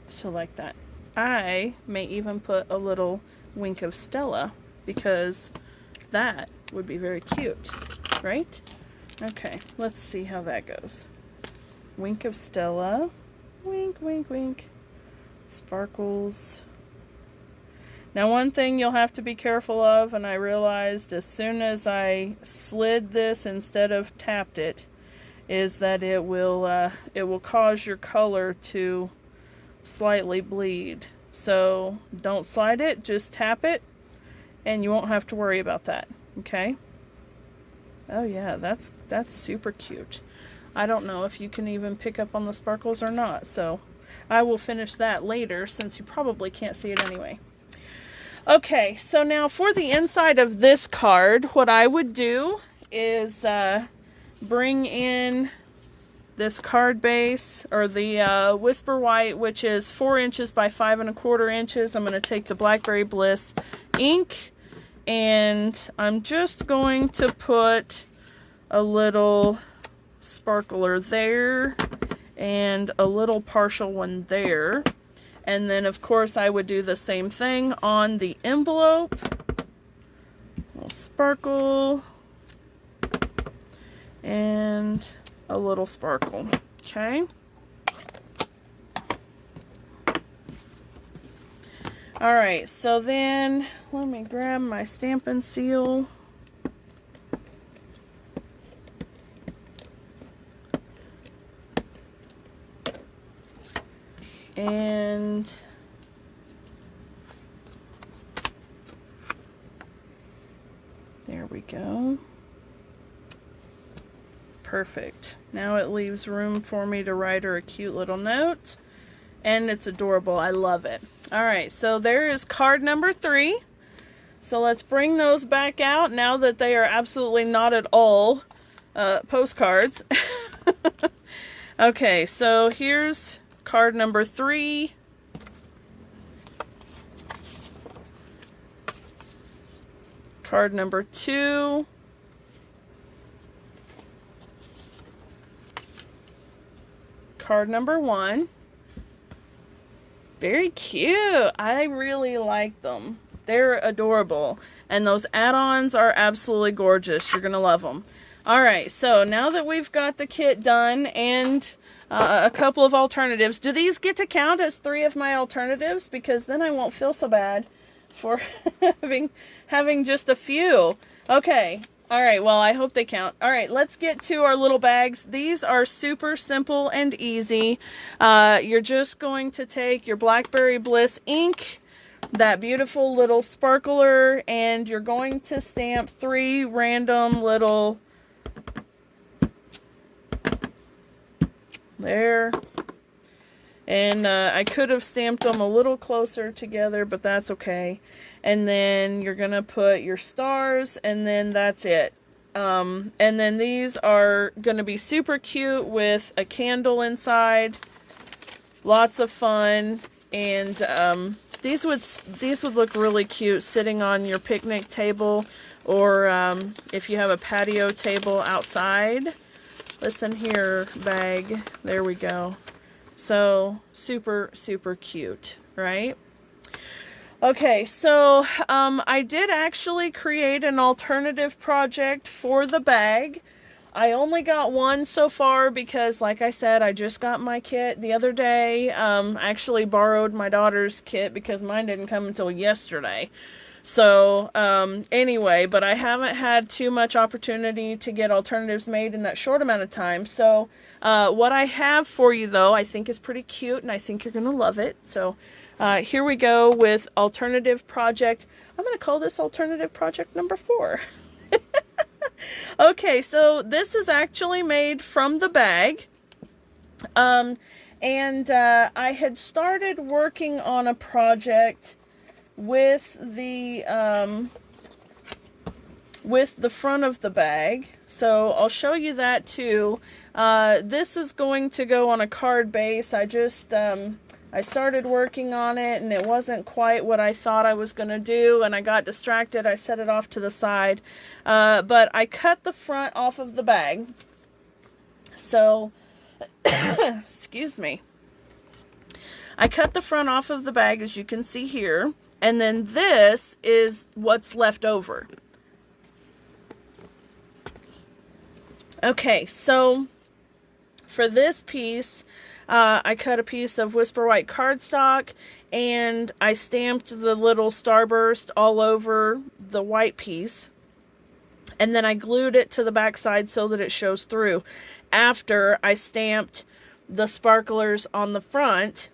She'll like that. I may even put a little wink of Stella, because that would be very cute, right? Okay, let's see how that goes. Wink of Stella. Wink, wink, wink. Sparkles. Now, one thing you'll have to be careful of, and I realized as soon as I slid this instead of tapped it, is that it will cause your color to slightly bleed. So don't slide it, just tap it, and you won't have to worry about that. Okay? Oh yeah, that's super cute. I don't know if you can even pick up on the sparkles or not, so I will finish that later since you probably can't see it anyway. Okay, so now for the inside of this card, what I would do is bring in this card base, or the Whisper White, which is 4 inches by 5 1/4 inches. I'm going to take the Blackberry Bliss ink, and I'm just going to put a little sparkler there, and a little partial one there. And then, of course, I would do the same thing on the envelope. A little sparkle. And a little sparkle. Okay. Alright, so then let me grab my Stampin' seal. And there we go. Perfect. Now it leaves room for me to write her a cute little note. And it's adorable. I love it. Alright, so there is card number 3. So let's bring those back out now that they are absolutely not at all postcards. Okay, so here's card number 3. Card number 2. Card number 1. Very cute. I really like them. They're adorable. And those add-ons are absolutely gorgeous. You're going to love them. Alright, so now that we've got the kit done and a couple of alternatives. Do these get to count as 3 of my alternatives? Because then I won't feel so bad for having just a few. Okay. Alright, well, I hope they count. Alright, let's get to our little bags. These are super simple and easy. You're just going to take your Blackberry Bliss ink, that beautiful little sparkler, and you're going to stamp 3 random little... There. And I could have stamped them a little closer together, but that's okay. And then you're going to put your stars, and then that's it. And then these are going to be super cute with a candle inside. Lots of fun. And these would look really cute sitting on your picnic table, or if you have a patio table outside. Listen here, bag. There we go. So, super, super cute, right? Okay, so I did actually create an alternative project for the bag. I only got one so far because, like I said, I just got my kit the other day. I actually borrowed my daughter's kit because mine didn't come until yesterday. So, anyway, but I haven't had too much opportunity to get alternatives made in that short amount of time. So, what I have for you, though, I think is pretty cute, and I think you're going to love it. So, here we go with alternative project. I'm going to call this alternative project number 4. Okay, so this is actually made from the bag. And I had started working on a project with the with the front of the bag. So I'll show you that too. This is going to go on a card base. I started working on it and it wasn't quite what I thought I was going to do, and I got distracted. I set it off to the side. But I cut the front off of the bag. So, excuse me. I cut the front off of the bag, as you can see here, and then this is what's left over. Okay, so for this piece, I cut a piece of Whisper White cardstock, and I stamped the little starburst all over the white piece, and then I glued it to the back side so that it shows through. After I stamped the sparklers on the front,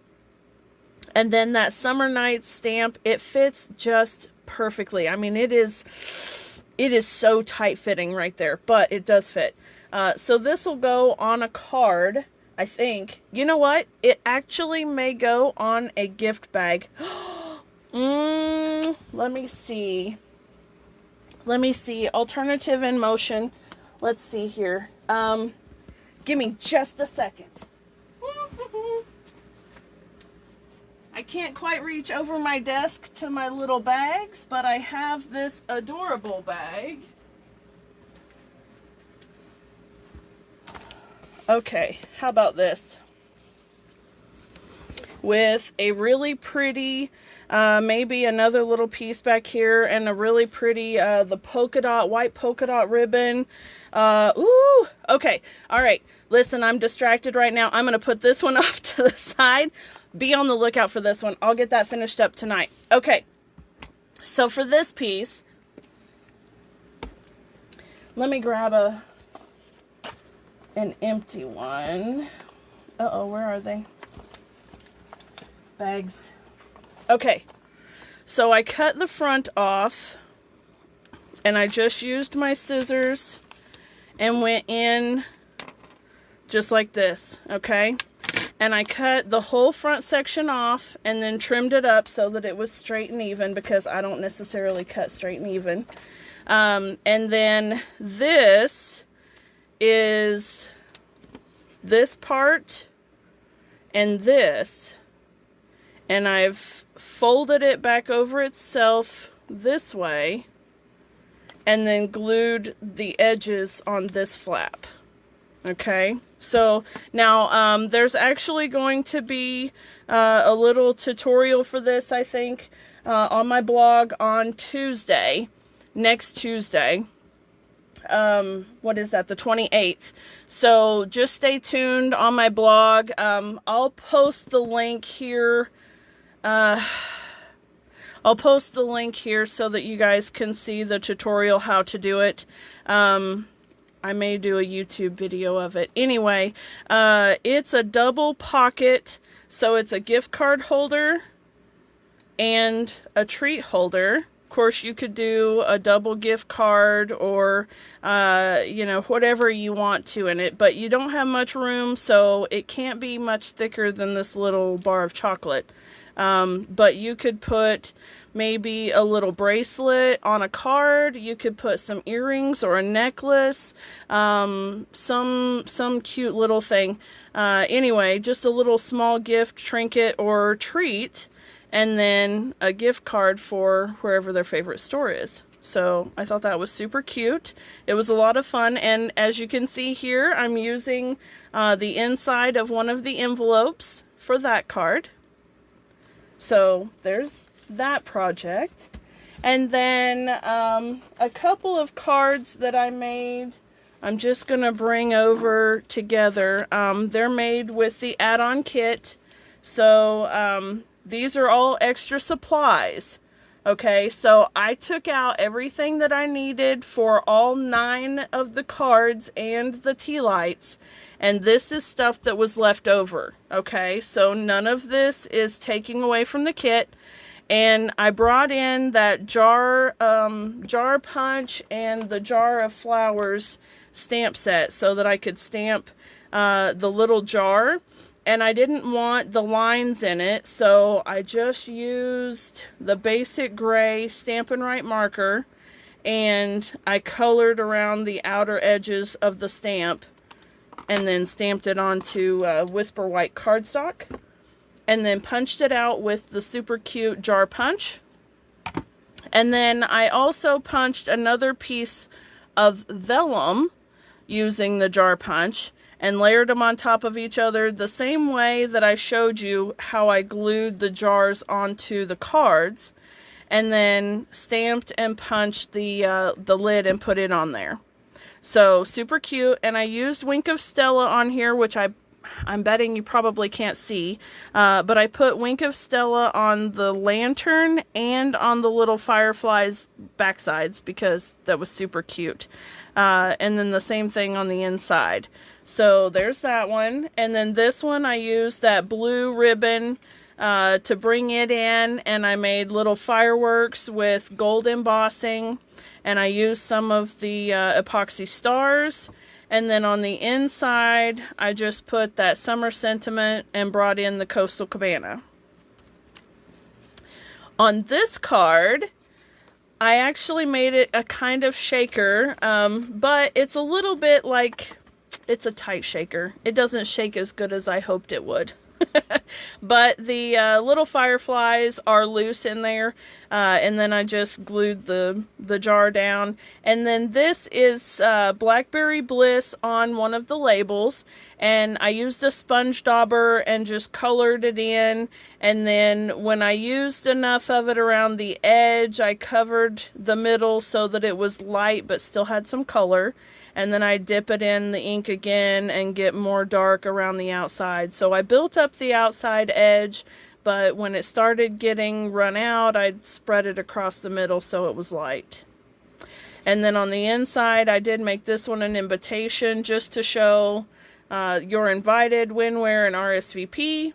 and then that Summer Night stamp, it fits just perfectly. I mean, it is so tight fitting right there, but it does fit. So this will go on a card, I think. You know what? It actually may go on a gift bag. Let me see. Alternative in motion. Let's see here. Give me just a second. I can't quite reach over my desk to my little bags, but I have this adorable bag. Okay, how about this? With a really pretty, maybe another little piece back here, and a really pretty, the white polka dot ribbon. Ooh, okay, all right. Listen, I'm distracted right now. I'm going to put this one off to the side. Be on the lookout for this one. I'll get that finished up tonight. Okay, so for this piece, let me grab an empty one. Uh-oh, where are they? Bags. Okay, so I cut the front off, and I just used my scissors and went in just like this, okay? And I cut the whole front section off and then trimmed it up so that it was straight and even, because I don't necessarily cut straight and even. And then this is this part and this. And I've folded it back over itself this way and then glued the edges on this flap. Okay, so now there's actually going to be a little tutorial for this, I think, on my blog on Tuesday, next Tuesday. What is that, the 28th? So just stay tuned on my blog. I'll post the link here. I'll post the link here so that you guys can see the tutorial how to do it. I may do a YouTube video of it. Anyway, it's a double pocket, so it's a gift card holder and a treat holder. Of course, you could do a double gift card or, you know, whatever you want to in it, but you don't have much room, so it can't be much thicker than this little bar of chocolate. But you could put maybe a little bracelet on a card. You could put some earrings or a necklace, some cute little thing. Anyway, just a little small gift, trinket, or treat, and then a gift card for wherever their favorite store is. So I thought that was super cute. It was a lot of fun, and as you can see here, I'm using the inside of one of the envelopes for that card. So there's that project. And then a couple of cards that I made, I'm just going to bring over together. They're made with the add-on kit. So these are all extra supplies. Okay, so I took out everything that I needed for all 9 of the cards and the tea lights. And this is stuff that was left over. Okay, so none of this is taking away from the kit. And I brought in that jar punch and the jar of flowers stamp set so that I could stamp the little jar. And I didn't want the lines in it, so I just used the basic gray Stampin' Right marker and I colored around the outer edges of the stamp and then stamped it onto Whisper White cardstock, and then punched it out with the super cute jar punch. And then I also punched another piece of vellum using the jar punch and layered them on top of each other the same way that I showed you how I glued the jars onto the cards, and then stamped and punched the lid and put it on there. So super cute. And I used Wink of Stella on here, which I'm betting you probably can't see, but I put Wink of Stella on the lantern and on the little fireflies backsides because that was super cute. And then the same thing on the inside. So there's that one. And then this one I used that blue ribbon to bring it in, and I made little fireworks with gold embossing, and I used some of the epoxy stars. And then on the inside, I just put that summer sentiment and brought in the Coastal Cabana. On this card, I actually made it a kind of shaker, but it's a little bit like, it's a tight shaker. It doesn't shake as good as I hoped it would. But the little fireflies are loose in there, and then I just glued the jar down. And then this is Blackberry Bliss on one of the labels, and I used a sponge dauber and just colored it in. And then when I used enough of it around the edge, I covered the middle so that it was light but still had some color. And then I dip it in the ink again and get more dark around the outside. So I built up the outside edge, but when it started getting run out, I'd spread it across the middle so it was light. And then on the inside, I did make this one an invitation just to show you're invited, win, wear, and RSVP.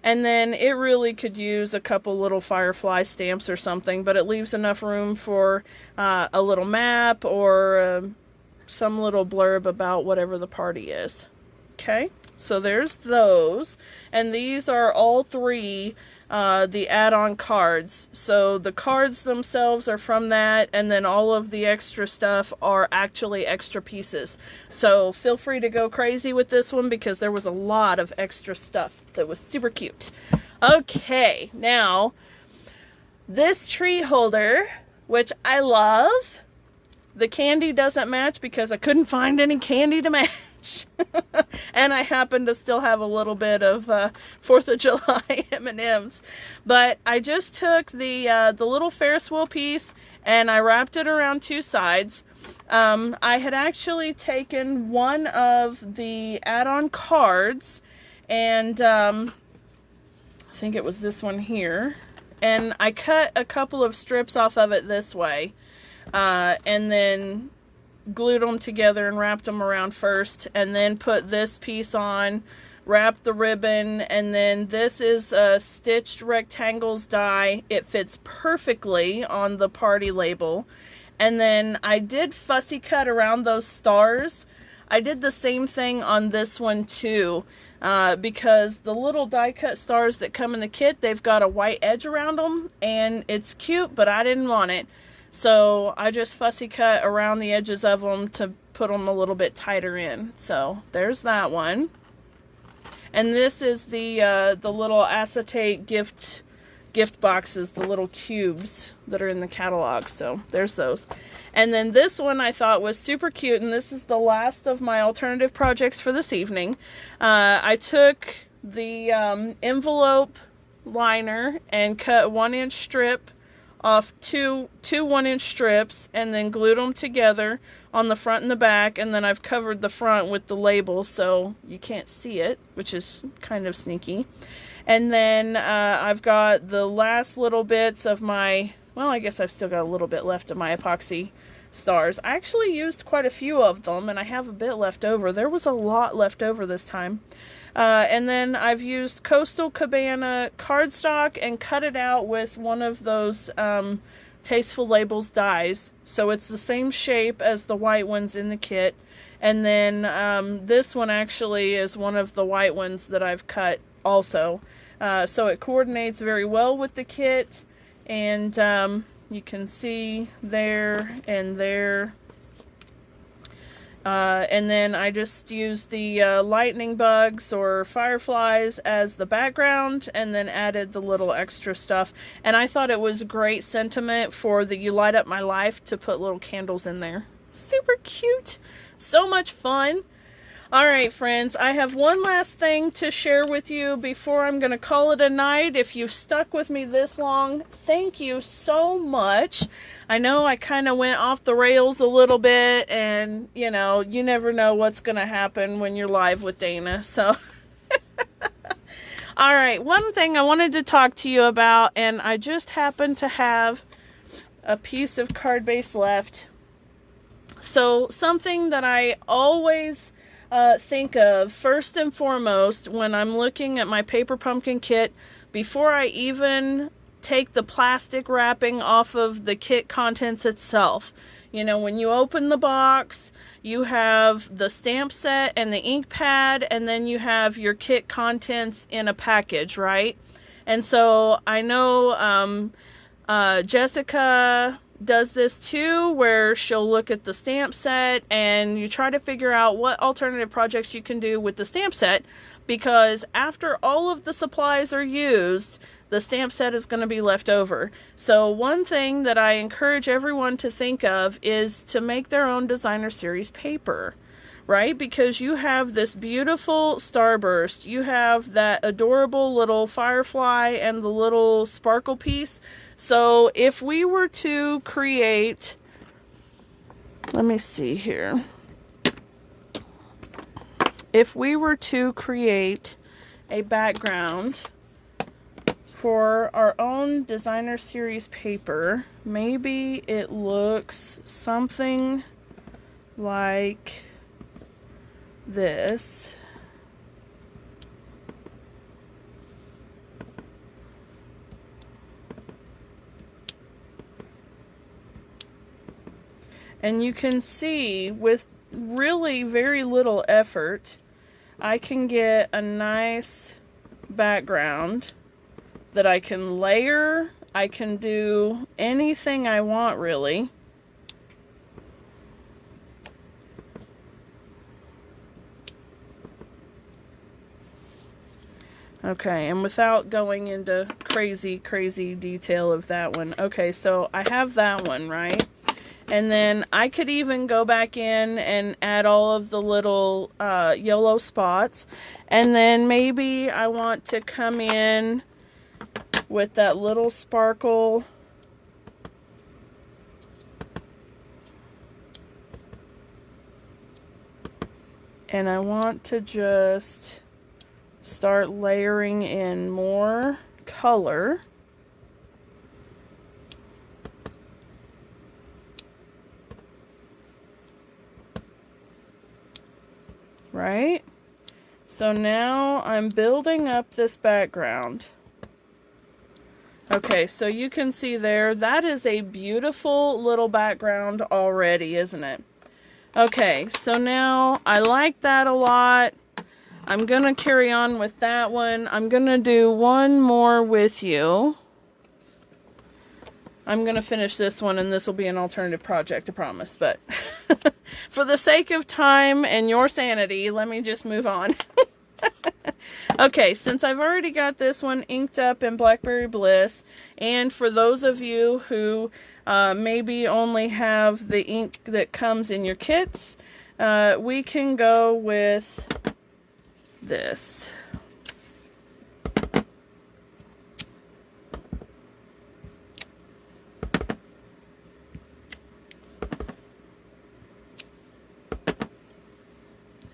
And then it really could use a couple little firefly stamps or something, but it leaves enough room for a little map or some little blurb about whatever the party is. Okay, so there's those, and these are all three the add-on cards. So the cards themselves are from that, and then all of the extra stuff are actually extra pieces. So feel free to go crazy with this one because there was a lot of extra stuff that was super cute. Okay, now this tree holder, which I love. The candy doesn't match because I couldn't find any candy to match. And I happen to still have a little bit of 4th of July M&Ms. But I just took the little Ferris wheel piece and I wrapped it around two sides. I had actually taken one of the add-on cards, and I think it was this one here. And I cut a couple of strips off of it this way. And then glued them together and wrapped them around first, and then put this piece on, wrapped the ribbon, and then this is a stitched rectangles die. It fits perfectly on the party label. And then I did fussy cut around those stars. I did the same thing on this one too, because the little die cut stars that come in the kit, they've got a white edge around them, and it's cute, but I didn't want it. So I just fussy cut around the edges of them to put them a little bit tighter in. So there's that one. And this is the little acetate gift boxes, the little cubes that are in the catalog. So there's those. And then this one I thought was super cute, and this is the last of my alternative projects for this evening. I took the envelope liner and cut a 1-inch strip off two 1-inch strips, and then glued them together on the front and the back, and then I've covered the front with the label so you can't see it, which is kind of sneaky. And then I've got the last little bits of my, well, I guess I've still got a little bit left of my epoxy stars. I actually used quite a few of them, and I have a bit left over. There was a lot left over this time. And then I've used Coastal Cabana cardstock and cut it out with one of those Tasteful Labels dies. So it's the same shape as the white ones in the kit. And then this one actually is one of the white ones that I've cut also. So it coordinates very well with the kit. And You can see there and there. And then I just used the lightning bugs or fireflies as the background, and then added the little extra stuff. And I thought it was great sentiment for the You Light Up My Life to put little candles in there. Super cute. So much fun. Alright friends, I have one last thing to share with you before I'm going to call it a night. If you've stuck with me this long, thank you so much. I know I kind of went off the rails a little bit, and you know, you never know what's going to happen when you're live with Dana, so... Alright, one thing I wanted to talk to you about, and I just happen to have a piece of card base left. So, something that I always... think of first and foremost when I'm looking at my paper pumpkin kit, before I even take the plastic wrapping off of the kit contents itself. You know, when you open the box, you have the stamp set and the ink pad, and then you have your kit contents in a package, right? And so I know Jessica does this too, where she'll look at the stamp set and you try to figure out what alternative projects you can do with the stamp set, because after all of the supplies are used, the stamp set is going to be left over. So one thing that I encourage everyone to think of is to make their own designer series paper, right? Because you have this beautiful starburst, you have that adorable little firefly and the little sparkle piece. So if we were to create, let me see here. If we were to create a background for our own designer series paper, maybe it looks something like this. And you can see with really very little effort, I can get a nice background that I can layer. I can do anything I want, really. Okay, and without going into crazy detail of that one. Okay, so I have that one, right? And then I could even go back in and add all of the little yellow spots. And then maybe I want to come in with that little sparkle. And I want to just start layering in more color. Right? So now I'm building up this background. Okay, so you can see there, that is a beautiful little background already, isn't it? Okay, so now I like that a lot. I'm gonna carry on with that one. I'm gonna do one more with you. I'm gonna finish this one, and this will be an alternative project, I promise, but for the sake of time and your sanity, let me just move on. Okay, since I've already got this one inked up in Blackberry Bliss, and for those of you who maybe only have the ink that comes in your kits, we can go with this.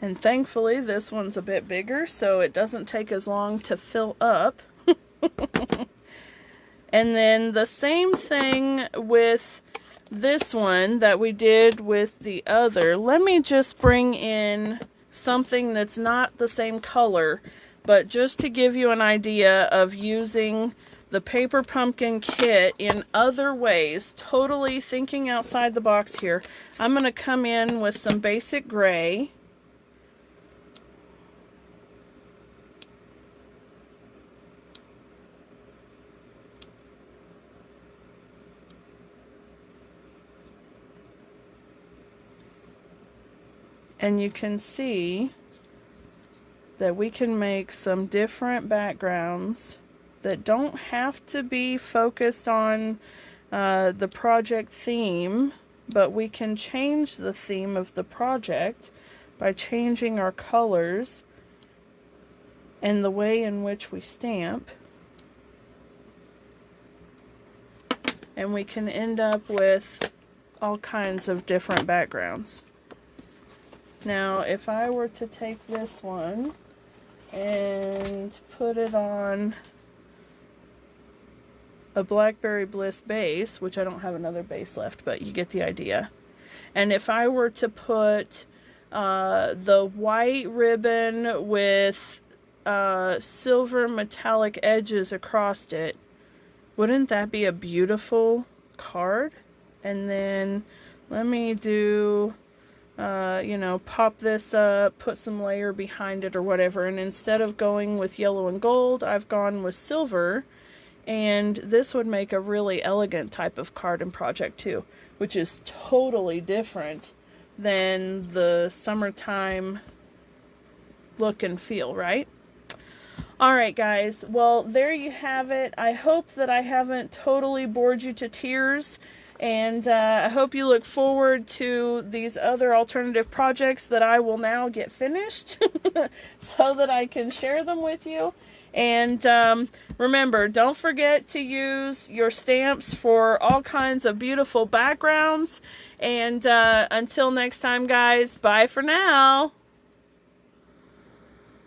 And thankfully this one's a bit bigger, so it doesn't take as long to fill up. And then the same thing with this one that we did with the other. Let me just bring in something that's not the same color, but just to give you an idea of using the paper pumpkin kit in other ways, totally thinking outside the box here. I'm going to come in with some basic gray. And you can see that we can make some different backgrounds that don't have to be focused on the project theme, but we can change the theme of the project by changing our colors and the way in which we stamp. And we can end up with all kinds of different backgrounds. Now, if I were to take this one and put it on a Blackberry Bliss base, which I don't have another base left, but you get the idea. And if I were to put the white ribbon with silver metallic edges across it, wouldn't that be a beautiful card? And then let me do, you know, pop this up, put some layer behind it or whatever. And instead of going with yellow and gold, I've gone with silver. And this would make a really elegant type of card and project too, which is totally different than the summertime look and feel, right? Alright guys, well there you have it. I hope that I haven't totally bored you to tears, and I hope you look forward to these other alternative projects that I will now get finished so that I can share them with you. And remember, don't forget to use your stamps for all kinds of beautiful backgrounds. And until next time guys, bye for now.